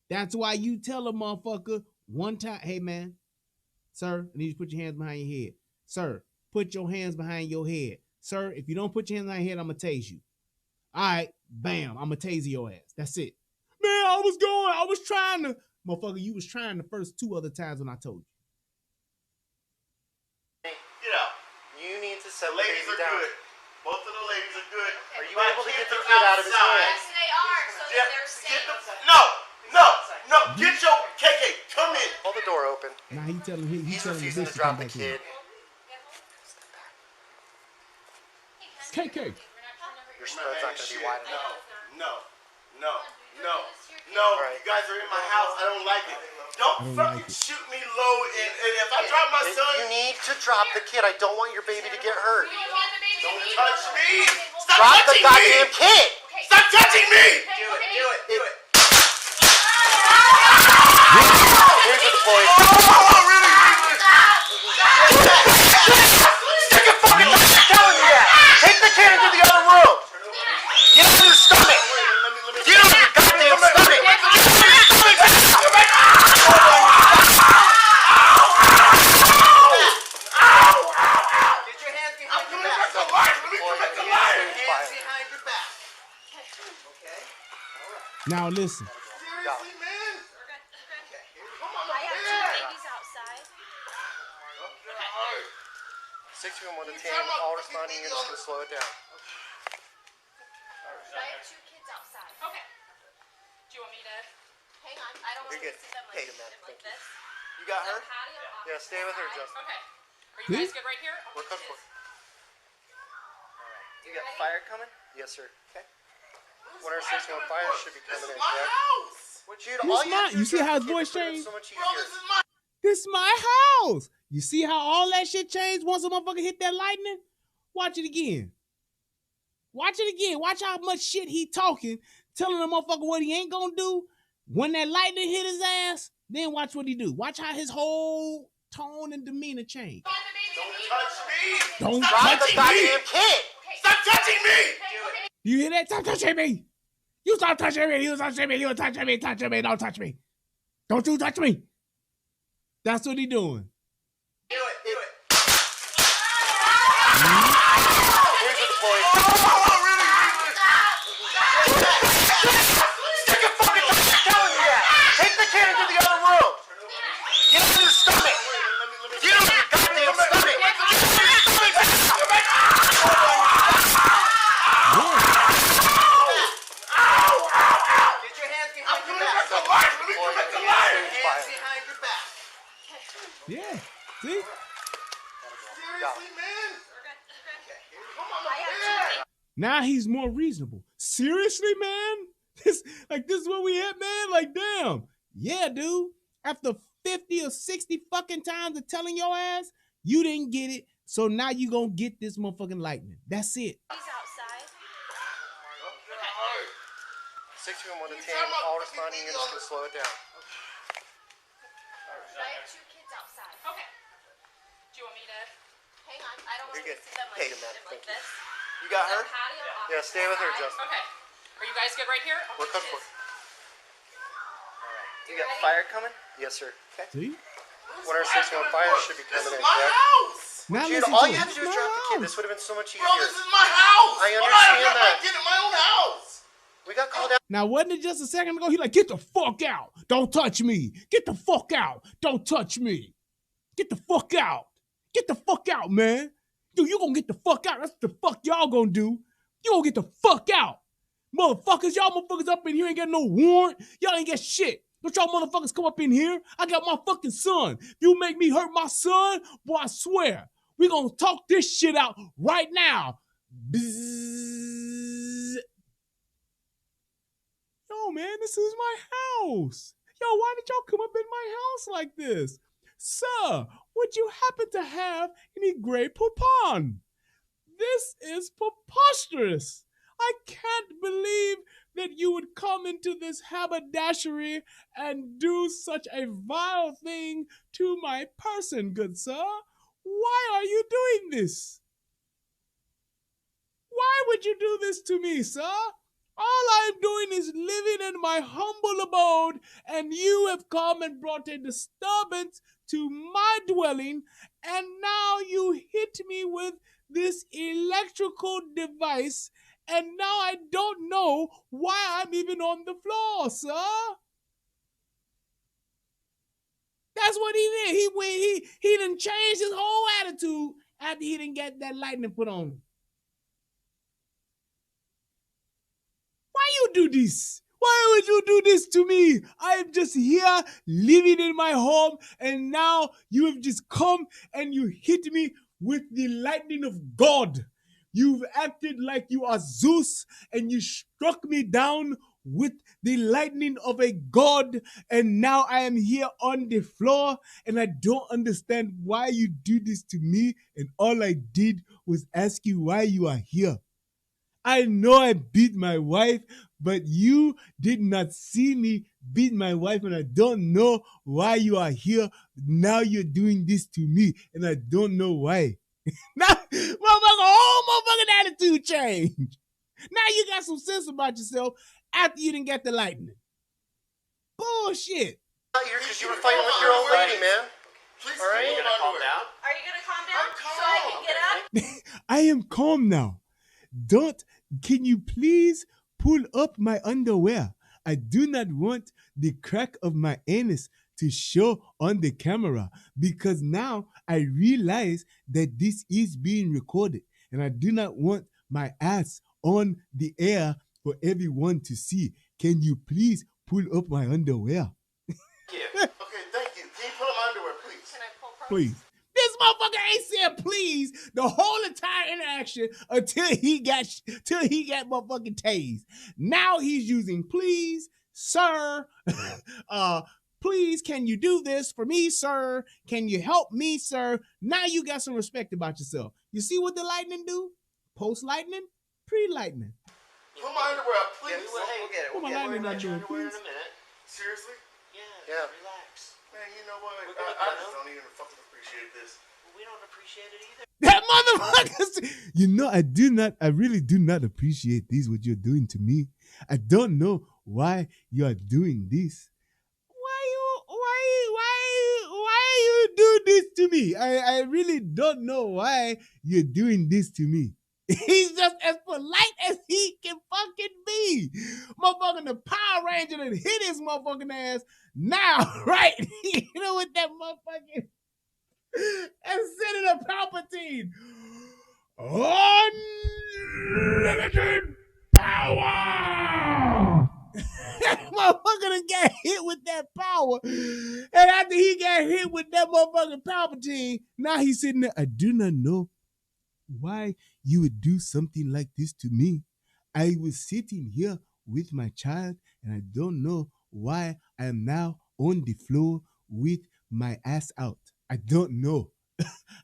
That's why you tell a motherfucker one time, hey man, sir, I need you to put your hands behind your head. Sir, put your hands behind your head. Sir, if you don't put your hands behind your head, I'm gonna tase you. All right, bam, I'm gonna taser your ass. That's it. Man, I was trying to. Motherfucker, you was trying the first 2 other times when I told you. Get out. You need to set The the ladies baby are down. good. Both of the ladies are good. Are you My able to get kids the are kid out of his outside. hands? Yes, they are, so Yeah, that they're get safe. no. Get your KK. Come in. Hold the door open. Now he telling he He's telling refusing this to drop come the back here. kid. KK. Your spread's not gonna be wide enough. No. Right. You guys are in my house. I don't like it. Don't fucking shoot me low. And if I drop my son, You need to drop the kid. I don't want your baby to get hurt. don't touch me. Stop Drop the touching goddamn me. kid. Stop touching me. Here's the deploy. Stick a fucking knife. I'm telling you that. Take the kid into the other room. Get on your stomach. Get on your goddamn stomach. Now listen. Seriously, man? Come on, I have 2 babies outside. 621 to 10. All responding units can slow it down. I have 2 kids outside. Okay. Do you want me to? Hang on. I don't want You're to good. see them Hey, like, man. like Thank you. this. You got her? Patio off Yeah, stay with her, the side. Justin. Okay. Are you guys good right here? We're cooked for. You got fire coming? Yes, sir. Okay. 161 fire should be coming in. My correct? house. Dude, This all you have to do you is see drop how the his kid. voice It would've been changed? so much Bro, easier. this is my This my house. You see how all that shit changed once a motherfucker hit that lightning? Watch it again. Watch it again. Watch how much shit he talking, telling the motherfucker what he ain't gonna do. When that lightning hit his ass, then watch what he do. Watch how his whole tone and demeanor change. Don't touch me. Don't Drop touch the me. goddamn kid. Stop touching me. You hear that? Stop touching me. You stop touching me. You touching me. You touching me. Touching me. Don't touch me. Don't you touch me. That's what he doing. Do it. Here's the deploy. Stick a fucking knife. I'm telling you that. Take the kid into the other room. Get on your stomach. Get on your goddamn stomach. Get your hands behind your back. Let me come back to life. Hands behind your back. Yeah. See? Seriously, man? Come on, I have 2 babies. Now he's more reasonable. Seriously, man? This is where we at, man? Like, damn. Yeah, dude. After 50 or 60 fucking times of telling your ass, you didn't get it. So now you gonna get this motherfucking lightning. That's it. He's outside. 621 to 10. All responding units can slow it down. I have 2 kids outside. Okay. Do you want me to? Hang on. I don't want You're to good. see them like, Hey, man. like Thank you. this. You got her? Patio off Yeah, the stay with her, side. Justin. Okay. Are you guys good right here? We're cooked for. You got fire coming? Yes, sir. Okay. See? 161 fire should be This coming is in. my correct? house. Now Dude, listen all to you him. have to do is It's drop my the kid. house. This would have been so much Bro, easier. this is my house. I Why do understand I that. get in my own house? We got called out. Now, wasn't it just a second ago? He like, get the fuck out. Don't touch me. Get the fuck out. Don't touch me. Get the fuck out. Get the fuck out, man. Dude, you gonna get the fuck out. That's what the fuck y'all gonna do. You gonna get the fuck out. Motherfuckers, y'all motherfuckers up in here ain't got no warrant. Y'all ain't got shit. Don't y'all motherfuckers come up in here. I got my fucking son. If you make me hurt my son, boy, I swear, we gonna talk this shit out right now. Bzzz. Yo, man, this is my house. Yo, why did y'all come up in my house like this? Sir, would you happen to have any Grey Poupon? This is preposterous. I can't believe that you would come into this haberdashery and do such a vile thing to my person, good sir. Why are you doing this? Why would you do this to me, sir? All I'm doing is living in my humble abode, and you have come and brought a disturbance to my dwelling, and now you hit me with this electrical device, and now I don't know why I'm even on the floor, sir. That's what he did. He done changed his whole attitude after he didn't get that lightning put on him. Why you do this? Why would you do this to me? I am just here living in my home, and now you have just come and you hit me with the lightning of God. You've acted like you are Zeus, and you struck me down with the lightning of a god, and now I am here on the floor, and I don't understand why you do this to me, and all I did was ask you why you are here. I know I beat my wife, but you did not see me beat my wife, and I don't know why you are here. Now you're doing this to me, and I don't know why. Now, motherfucker, whole motherfucking attitude change. Now you got some sense about yourself after you didn't get the lightning. Bullshit. Out here because you were fighting with your old lady, man. Please, all right? you gonna calm down? Are you gonna calm down so I can get up? I am calm now. Can you please pull up my underwear? I do not want the crack of my anus to show on the camera, because now I realize that this is being recorded, and I do not want my ass on the air for everyone to see. Can you please pull up my underwear? Yeah. Okay, thank you. Can you pull up my underwear, please? Can I pull Please. This motherfucker ain't said please the whole entire interaction until he got motherfucking tased. Now he's using please, sir. Please, can you do this for me, sir? Can you help me, sir? Now you got some respect about yourself. You see what the lightning do? Post lightning, pre lightning. Pull my underwear up, please. Yeah, we'll get it. Put my lightning out there, please. Seriously? Yeah. Relax. Man, you know what? We're gonna I get just don't even fucking appreciate this. We don't appreciate it either. That motherfucker. I really do not appreciate this, what you're doing to me. I don't know why you are doing this. Why you do this to me? I really don't know why you're doing this to me. He's just as polite as he can fucking be. Motherfucking the Power Ranger that hit his motherfucking ass. Now, right? You know what that motherfucking and Senator Palpatine. Unlimited power! Motherfucker done got hit with that power. And after he got hit with that motherfucking Palpatine, now he's sitting there. I do not know why you would do something like this to me. I was sitting here with my child, and I don't know why I am now on the floor with my ass out. I don't know.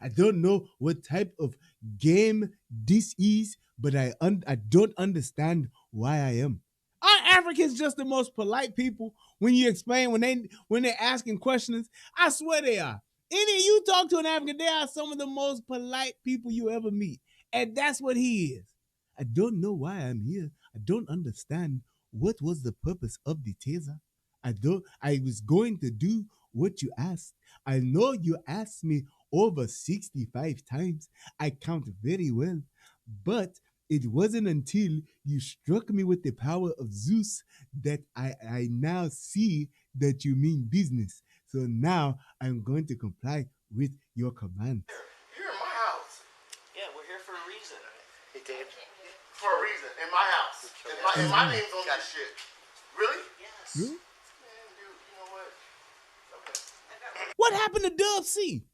I don't know what type of game this is, but I don't understand why I am. Are Africans just the most polite people when you explain, when they're asking questions? I swear they are. Any of you talk to an African, they are some of the most polite people you ever meet. And that's what he is. I don't know why I'm here. I don't understand what was the purpose of the taser. I was going to do what you asked. I know you asked me over 65 times. I count very well. But It wasn't until you struck me with the power of Zeus that I now see that you mean business. So now I'm going to comply with your command. You're in my house. Yeah, we're here for a reason. He did. For a reason. In my house. And my name's on that shit. Really? Yes. Really? Man, dude, you know what? Okay. What happened to Dub C?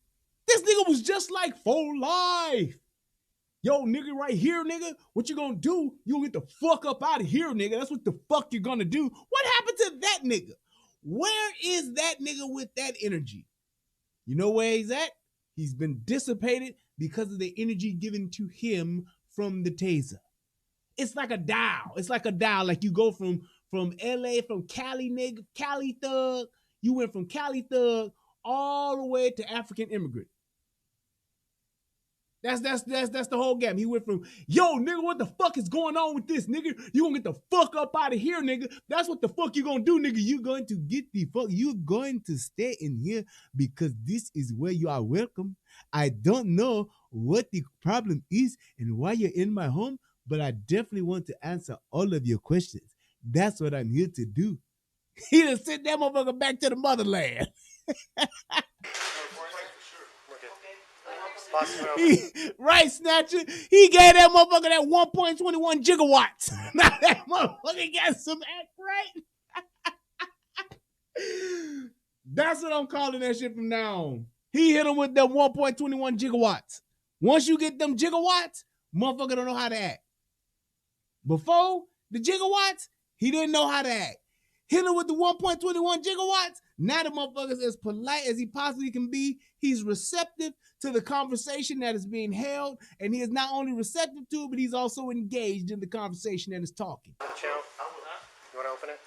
This nigga was just like for life. Yo, nigga, right here, nigga, what you gonna do? You gonna get the fuck up out of here, nigga. That's what the fuck you're gonna do. What happened to that nigga? Where is that nigga with that energy? You know where he's at? He's been dissipated because of the energy given to him from the taser. It's like a dial. It's like a dial. Like you go from LA, from Cali, nigga, Cali thug. You went from Cali thug all the way to African immigrant. That's the whole game. He went from, yo, nigga, what the fuck is going on with this, nigga? You gonna get the fuck up out of here, nigga. That's what the fuck you gonna do, nigga. You going to get the fuck, you going to stay in here because this is where you are welcome. I don't know what the problem is and why you're in my home, but I definitely want to answer all of your questions. That's what I'm here to do. He done sent that motherfucker back to the motherland. Right, Snatcher. He gave that motherfucker that 1.21 gigawatts. Now that motherfucker got some act right. That's what I'm calling that shit from now on. He hit him with them 1.21 gigawatts. Once you get them gigawatts, motherfucker don't know how to act. Before the gigawatts, he didn't know how to act. Hit him with the 1.21 gigawatts. Now the motherfucker's as polite as he possibly can be. He's receptive to the conversation that is being held, and he is not only receptive to it, but he's also engaged in the conversation that is talking. Channel. You want to open it?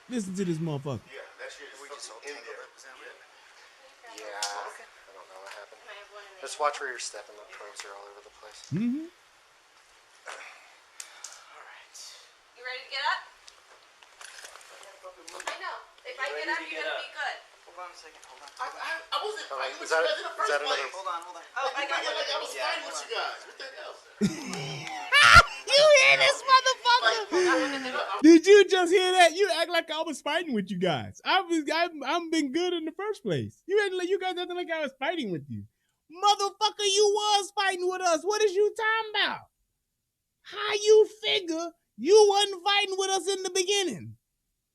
Listen to this motherfucker. Yeah, that shit is in there. Yeah. I don't know what happened. Just watch where you're stepping. The probes are all over the place. Mm-hmm. You ready to get up? I know. If I get up, you're gonna be good. Hold on a second. Hold on. I wasn't fighting with Is that you guys in the first another? place. Hold on. Hold on. Oh, I got one. I was fighting with you guys. What the hell? You hear this motherfucker? Did you just hear that? You act like I was fighting with you guys. I've been good in the first place. You guys acting like I was fighting with you. Motherfucker, you was fighting with us. What is you talking about? How you figure you wasn't fighting with us in the beginning?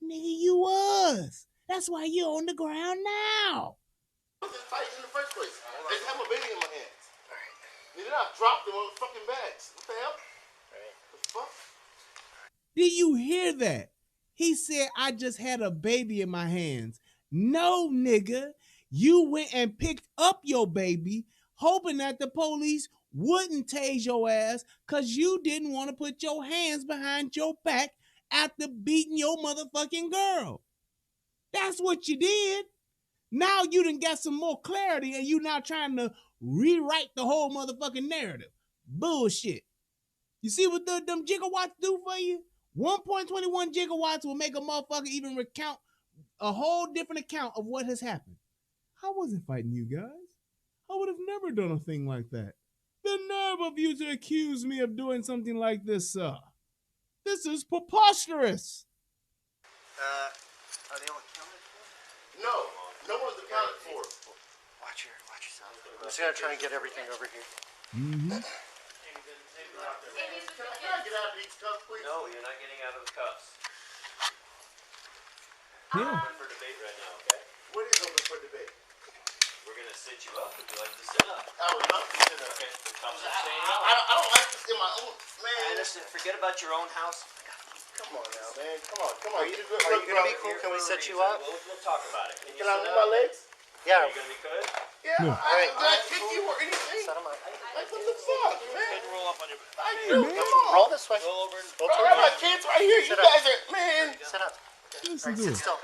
Nigga, you was. That's why you're on the ground now. I wasn't fighting in the first place. I just had my baby in my hands. And then I dropped them on the fucking bags. What the hell? The fuck? Did you hear that? He said, I just had a baby in my hands. No, nigga. You went and picked up your baby, hoping that the police wouldn't tase your ass because you didn't want to put your hands behind your back after beating your motherfucking girl. That's what you did. Now you done got some more clarity and you now trying to rewrite the whole motherfucking narrative. Bullshit. You see what them gigawatts do for you? 1.21 gigawatts will make a motherfucker even recount a whole different account of what has happened. I wasn't fighting you guys. I would have never done a thing like that. The nerve of you to accuse me of doing something like this, sir. This is preposterous. Are they all accounted for? No one's accounted for. Watch yourself. I'm just gonna try and get everything over here. Mm-hmm. Can I get out of these cuffs, please? No, you're not getting out of the cuffs. Yeah. Open for debate right now, okay? What is open for debate? We're gonna sit you up if you like to sit up. I would love to sit up. Okay, the cuffs are staying on. I don't like this in my own, man. I understand. Forget about your own house. Come on now, man. Come on. Are you gonna be cool? Can we set you up? We'll talk about it. Can you Can I sit move up? my legs? Yeah. Are you gonna be good? Yeah. No. Did I kick you or anything? Set 'em up. Like, what the fuck, man? Roll up on your back. I do. Come on. Roll this way. Roll over and Roll I towards got my you. kids right here. You Sit up. guys are, man. Sit up. Listen to Sit it. still.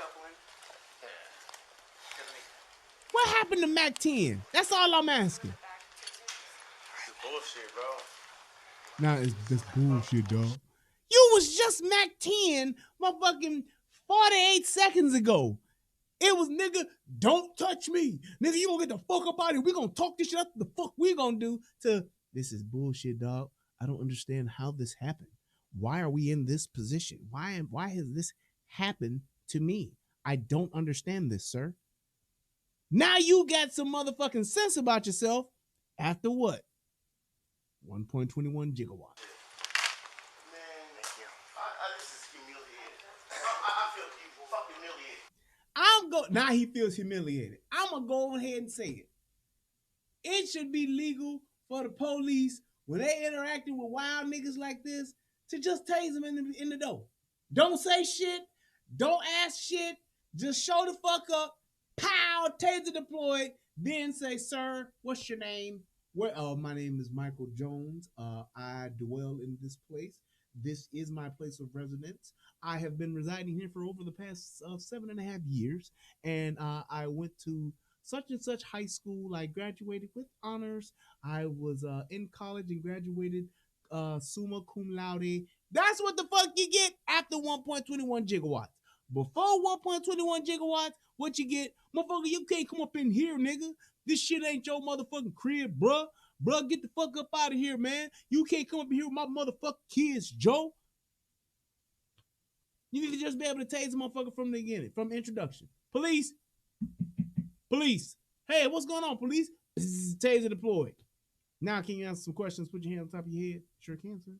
What happened to Mac 10? That's all I'm asking. Bullshit, bro. Nah, it's this bullshit, dog. You was just Mac 10 motherfucking 48 seconds ago. It was, nigga, don't touch me. Nigga, you gonna get the fuck up out of here. We gonna talk this shit up. The fuck we gonna do to This is bullshit, dog. I don't understand how this happened. Why are we in this position? Why has this happened to me? I don't understand this, sir. Now you got some motherfucking sense about yourself after what? 1.21 gigawatts. Man, thank you. This is humiliating. I feel fucking humiliated. Now he feels humiliated. I'm gonna go ahead and say it. It should be legal for the police when they interacting with wild niggas like this to just tase them in the door. Don't say shit. Don't ask shit. Just show the fuck up. Pow, taser deployed. Then say, sir, what's your name? My name is Michael Jones. I dwell in this place. This is my place of residence. I have been residing here for over the past 7.5 years, and I went to such and such high school. I graduated with honors. I was in college and graduated summa cum laude. That's what the fuck you get after 1.21 gigawatts. Before 1.21 gigawatts, what you get? Motherfucker, you can't come up in here, nigga. This shit ain't your motherfucking crib, bruh. Bruh, get the fuck up out of here, man. You can't come up here with my motherfucking kids, Joe. You need to just be able to tase a motherfucker from the beginning, from introduction. Police. Hey, what's going on, police? Taser deployed. Now, can you answer some questions? Put your hand on top of your head. Sure can, sir.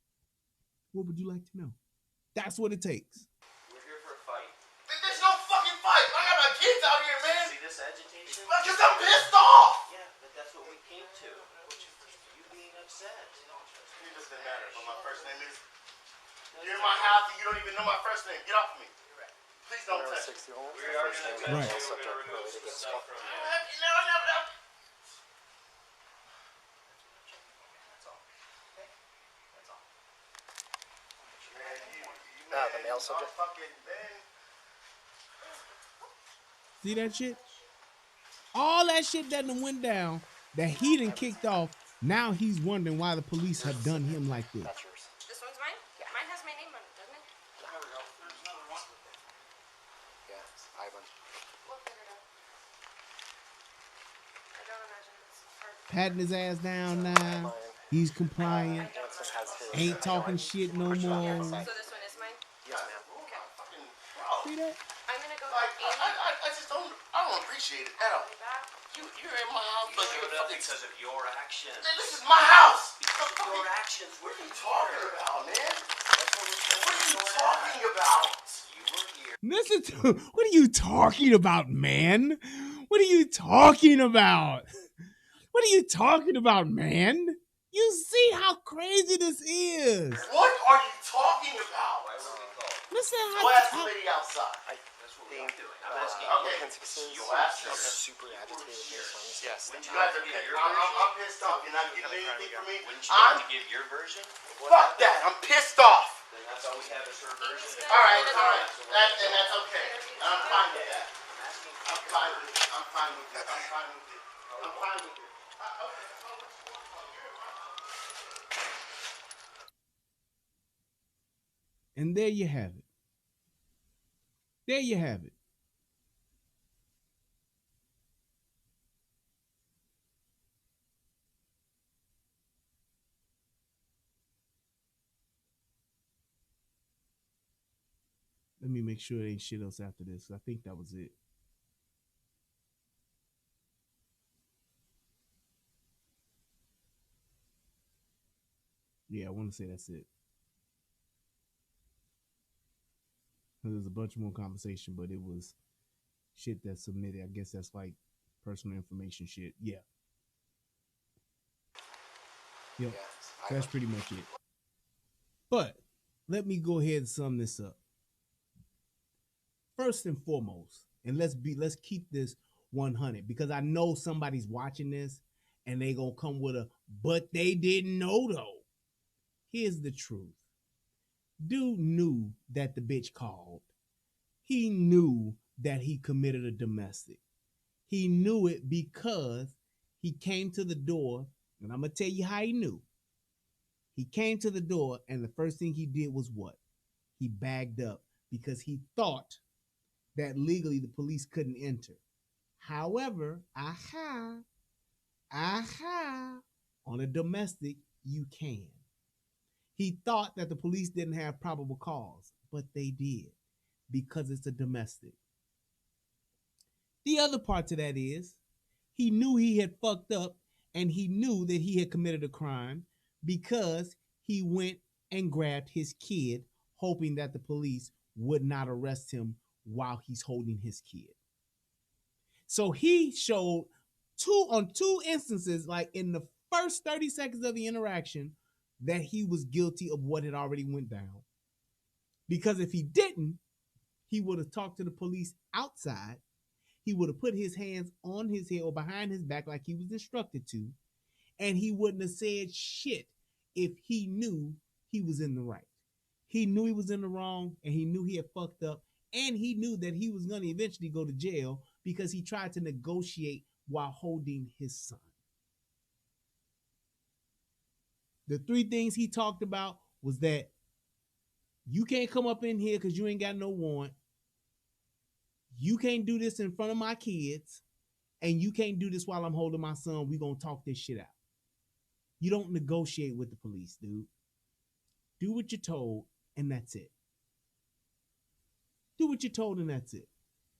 What would you like to know? That's what it takes. We're here for a fight. There's no fucking fight. I got my kids out here, man. See this agitation? Because I'm pissed off. Yeah, but that's what we came to. You being upset. It doesn't matter what my first name is. You're in my house and you don't even know my first name. Get off me. Please don't touch me. We are going to Right. We're going to remove some stuff from you. No. The male subject. See that shit? All that shit that done went down, that he done kicked off, now he's wondering why the police have done him like this. That's yours. This one's mine? Yeah. Mine has my name on it, doesn't it? Yeah, Ivan. We'll figure it out. I don't imagine it's hard. Patting his ass down now. He's compliant. Jansen has his. Ain't talking shit no more. So this one is mine? Yes, ma'am. See that? I'm gonna go Like, with Amy. I just don't appreciate it at all. Back. You're in my house. You showed up because of your actions. This is my house. Because of your actions. What are you talking about, man? What are you talking about? You were here. Listen to, what are you talking about, man? What are you talking about? What are you talking about, man? You see how crazy this is. What are you talking about? Why were we called? Listen Go ask the how lady outside. That's what we're doing. I'm asking Okay. You You asked her. super agitated here. Yes. Wouldn't You you guys like are to give your I'm version? pissed off. You're not getting anything from me. Wouldn't you like I'm to give your version? fuck that. I'm pissed off. Then that's all we have is her version. All right. And that's okay. I'm fine with that. I'm asking. I'm fine with it. I'm fine with it. I'm fine with it. I'm fine with it. And there you have it. There you have it. Let me make sure there ain't shit else after this. I think that was it. Yeah, I want to say that's it. There's a bunch more conversation, but it was shit that's submitted. I guess that's like personal information shit. Yeah. Yep. That's pretty much it. But let me go ahead and sum this up. First and foremost, and let's keep this 100, because I know somebody's watching this and they gonna come with a, but they didn't know though. Here's the truth. Dude knew that the bitch called. He knew that he committed a domestic. He knew it because he came to the door, and I'm going to tell you how he knew. He came to the door, and the first thing he did was what? He bagged up because he thought that legally the police couldn't enter. However, on a domestic, you can. He thought that the police didn't have probable cause, but they did because it's a domestic. The other part to that is he knew he had fucked up and he knew that he had committed a crime because he went and grabbed his kid, hoping that the police would not arrest him while he's holding his kid. So he showed on two instances, like in the first 30 seconds of the interaction, that he was guilty of what had already went down. Because if he didn't, he would have talked to the police outside. He would have put his hands on his head or behind his back like he was instructed to, and he wouldn't have said shit if he knew he was in the right. He knew he was in the wrong, and he knew he had fucked up, and he knew that he was going to eventually go to jail because he tried to negotiate while holding his son. The three things he talked about was that you can't come up in here because you ain't got no warrant. You can't do this in front of my kids, and you can't do this while I'm holding my son. We're going to talk this shit out. You don't negotiate with the police, dude. Do what you're told, and that's it. Do what you're told, and that's it.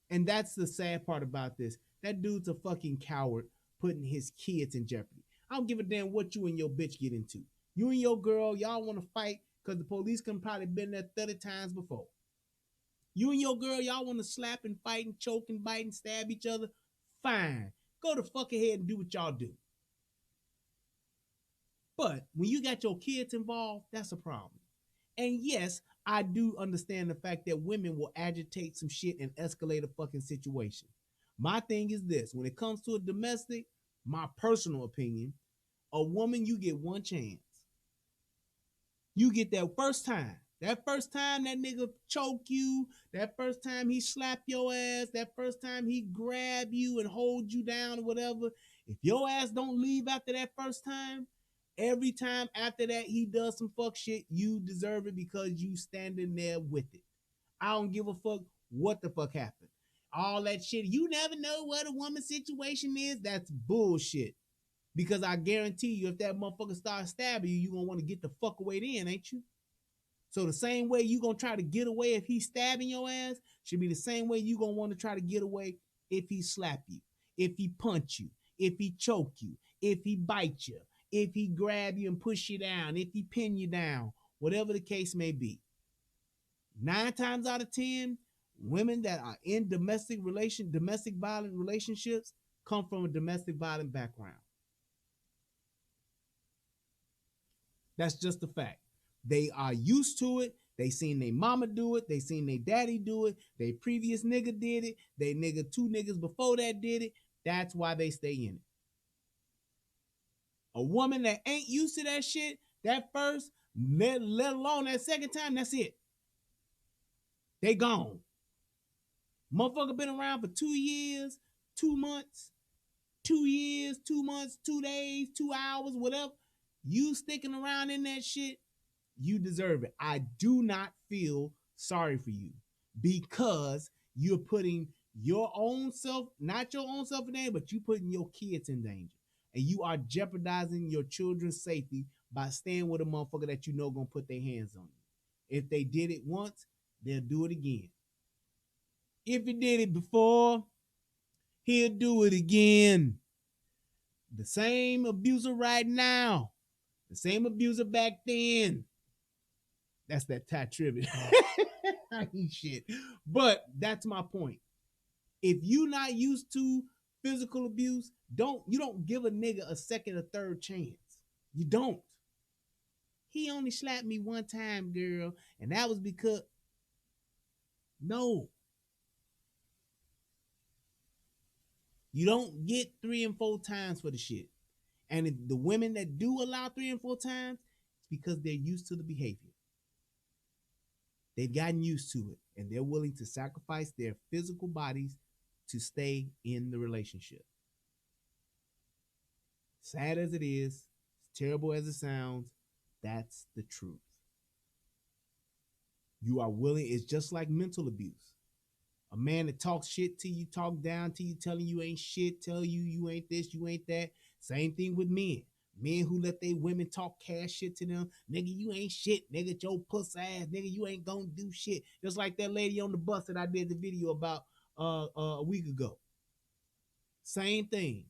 And that's the sad part about this. That dude's a fucking coward putting his kids in jeopardy. I don't give a damn what you and your bitch get into. You and your girl, y'all want to fight because the police can probably been there 30 times before. You and your girl, y'all want to slap and fight and choke and bite and stab each other. Fine. Go the fuck ahead and do what y'all do. But when you got your kids involved, that's a problem. And yes, I do understand the fact that women will agitate some shit and escalate a fucking situation. My thing is this. When it comes to a domestic, my personal opinion, a woman, you get one chance. You get that first time. That first time that nigga choke you, that first time he slap your ass, that first time he grab you and hold you down or whatever, if your ass don't leave after that first time, every time after that he does some fuck shit, you deserve it because you standing there with it. I don't give a fuck what the fuck happened. All that shit, you never know what a woman's situation is, that's bullshit. Because I guarantee you, if that motherfucker starts stabbing you, you gonna want to get the fuck away then, ain't you? So the same way you gonna try to get away if he's stabbing your ass should be the same way you gonna want to try to get away if he slap you, if he punch you, if he choke you, if he bite you, if he grab you and push you down, if he pin you down, whatever the case may be. 9 times out of 10, women that are in domestic violent relationships come from a domestic violent background. That's just a fact. They are used to it. They seen their mama do it. They seen their daddy do it. Their previous nigga did it. They two niggas before that did it. That's why they stay in it. A woman that ain't used to that shit, that first, let alone that second time, that's it. They gone. Motherfucker been around for 2 years, 2 months, 2 years, 2 months, 2 days, 2 hours, whatever. You sticking around in that shit, you deserve it. I do not feel sorry for you because you're putting your own self, not your own self in danger, but you putting your kids in danger. And you are jeopardizing your children's safety by staying with a motherfucker that you know gonna put their hands on you. If they did it once, they'll do it again. If he did it before, he'll do it again. The same abuser right now, the same abuser back then. That's that Ty Tribbett. I ain't shit. But that's my point. If you not used to physical abuse, you don't give a nigga a second or third chance. You don't. He only slapped me one time, girl, and that was because no. You don't get 3 and 4 times for the shit. And if the women that do allow 3 and 4 times, it's because they're used to the behavior. They've gotten used to it, and they're willing to sacrifice their physical bodies to stay in the relationship. Sad as it is, terrible as it sounds, that's the truth. You are willing, it's just like mental abuse. A man that talks shit to you, talk down to you, telling you ain't shit, tell you you ain't this, you ain't that. Same thing with men. Men who let their women talk cash shit to them. Nigga, you ain't shit. Nigga, your puss ass. Nigga, you ain't gonna do shit. Just like that lady on the bus that I did the video about a week ago. Same thing.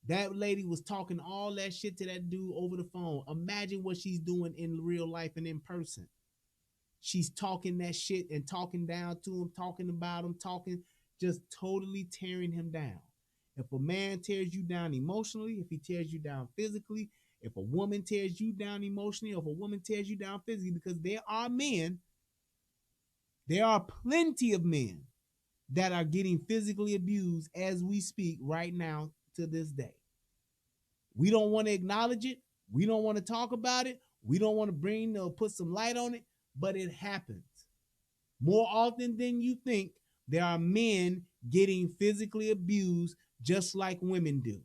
That lady was talking all that shit to that dude over the phone. Imagine what she's doing in real life and in person. She's talking that shit and talking down to him, talking about him, just totally tearing him down. If a man tears you down emotionally, if he tears you down physically, if a woman tears you down emotionally, or if a woman tears you down physically, because there are plenty of men that are getting physically abused as we speak right now to this day. We don't want to acknowledge it. We don't want to talk about it. We don't want to bring or put some light on it, but it happens. More often than you think, there are men getting physically abused just like women do.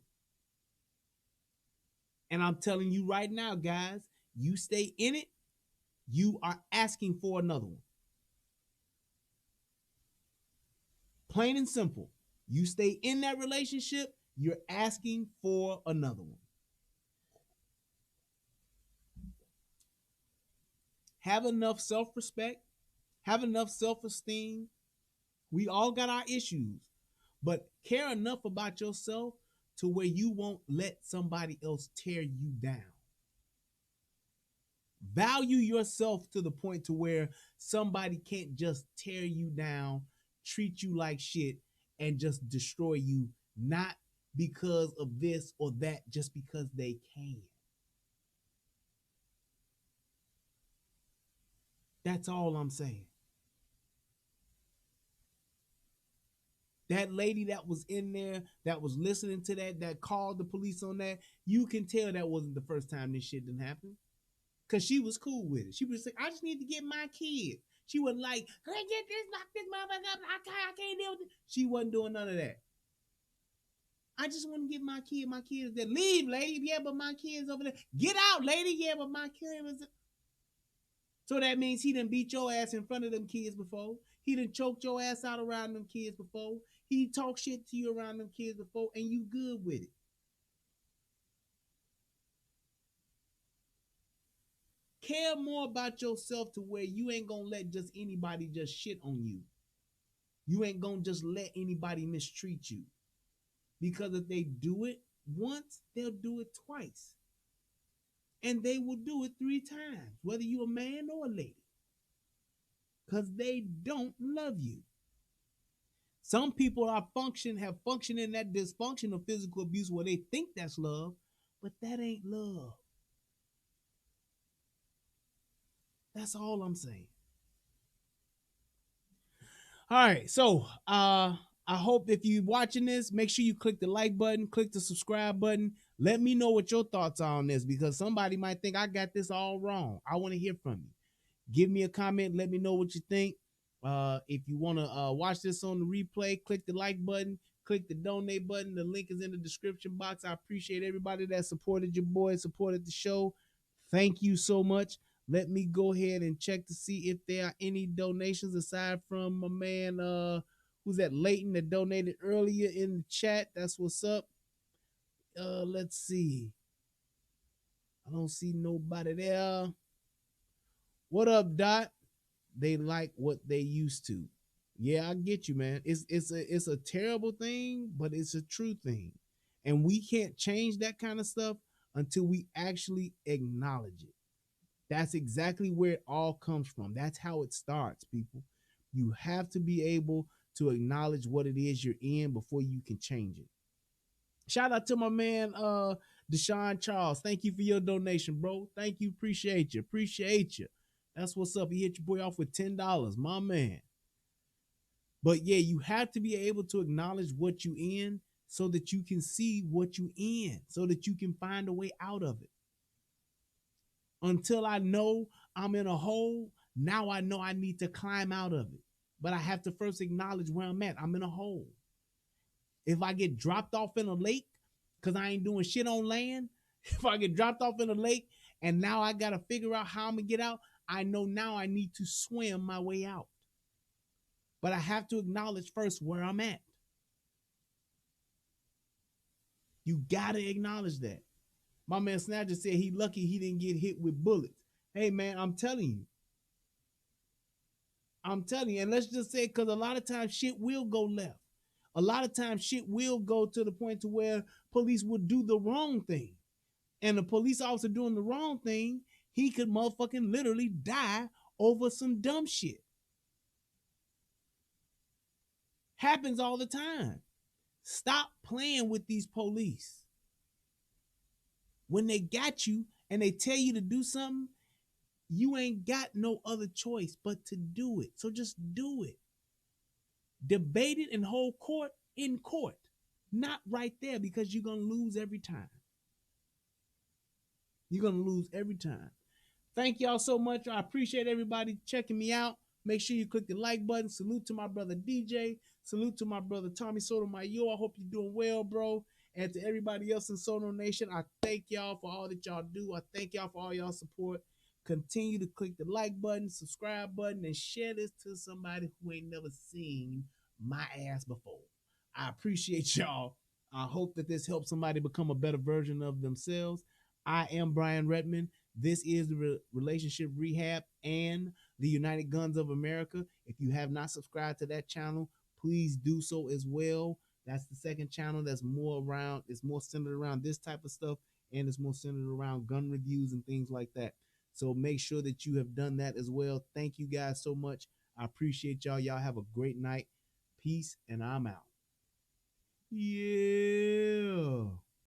And I'm telling you right now, guys, you stay in it, you are asking for another one. Plain and simple. You stay in that relationship, you're asking for another one. Have enough self-respect, have enough self-esteem. We all got our issues, but care enough about yourself to where you won't let somebody else tear you down. Value yourself to the point to where somebody can't just tear you down, treat you like shit, and just destroy you, not because of this or that, just because they can. That's all I'm saying. That lady that was in there, that was listening to that called the police on that, you can tell that wasn't the first time this shit didn't happen. Because she was cool with it. She was like, I just need to get my kid. She wasn't like, hey, get this, lock this motherfucker up. I can't deal with it. She wasn't doing none of that. I just want to get my kid. My kid is there. Leave, lady. Yeah, but my kid's over there. Get out, lady. Yeah, but my kid was there. So that means he done beat your ass in front of them kids before. He done choked your ass out around them kids before. He talked shit to you around them kids before, and you good with it. Care more about yourself to where you ain't gonna let just anybody just shit on you. You ain't gonna just let anybody mistreat you. Because if they do it once, they'll do it twice. And they will do it 3 times, whether you're a man or a lady. Because they don't love you. Some people have functioned in that dysfunction of physical abuse where they think that's love, but that ain't love. That's all I'm saying. All right, so I hope if you're watching this, make sure you click the like button, click the subscribe button. Let me know what your thoughts are on this, because somebody might think I got this all wrong. I want to hear from you. Give me a comment. Let me know what you think. If you want to watch this on the replay, click the like button, click the donate button. The link is in the description box. I appreciate everybody that supported your boy, supported the show. Thank you so much. Let me go ahead and check to see if there are any donations aside from my man, who's that Leighton that donated earlier in the chat. That's what's up. Let's see. I don't see nobody there. What up, Dot? They like what they used to. Yeah, I get you, man. It's a terrible thing, but it's a true thing. And we can't change that kind of stuff until we actually acknowledge it. That's exactly where it all comes from. That's how it starts, people. You have to be able to acknowledge what it is you're in before you can change it. Shout out to my man, Deshaun Charles. Thank you for your donation, bro. Thank you. Appreciate you. Appreciate you. That's what's up. He hit your boy off with $10, my man. But yeah, you have to be able to acknowledge what you in so that you can see what you in, so that you can find a way out of it. Until I know I'm in a hole, now I know I need to climb out of it. But I have to first acknowledge where I'm at. I'm in a hole. If I get dropped off in a lake because I ain't doing shit on land, if I get dropped off in a lake and now I got to figure out how I'm going to get out, I know now I need to swim my way out. But I have to acknowledge first where I'm at. You got to acknowledge that. My man Snatcher said he lucky he didn't get hit with bullets. Hey man, I'm telling you, and let's just say, because a lot of times shit will go left. A lot of times shit will go to the point to where police will do the wrong thing. And the police officer doing the wrong thing, he could motherfucking literally die over some dumb shit. Happens all the time. Stop playing with these police. When they got you and they tell you to do something, you ain't got no other choice but to do it. So just do it. Debate it and hold court in court. Not right there, because you're going to lose every time. You're going to lose every time. Thank y'all so much. I appreciate everybody checking me out. Make sure you click the like button. Salute to my brother DJ. Salute to my brother Tommy Sotomayor. I hope you're doing well, bro. And to everybody else in Soto Nation, I thank y'all for all that y'all do. I thank y'all for all y'all support. Continue to click the like button, subscribe button, and share this to somebody who ain't never seen my ass before. I appreciate y'all. I hope that this helps somebody become a better version of themselves. I am Brian Redmond. This is the Relationship Rehab and the United Guns of America. If you have not subscribed to that channel, please do so as well. That's the second channel that's more around, it's more centered around this type of stuff, and it's more centered around gun reviews and things like that. So make sure that you have done that as well. Thank you guys so much. I appreciate y'all. Y'all have a great night. Peace, and I'm out. Yeah.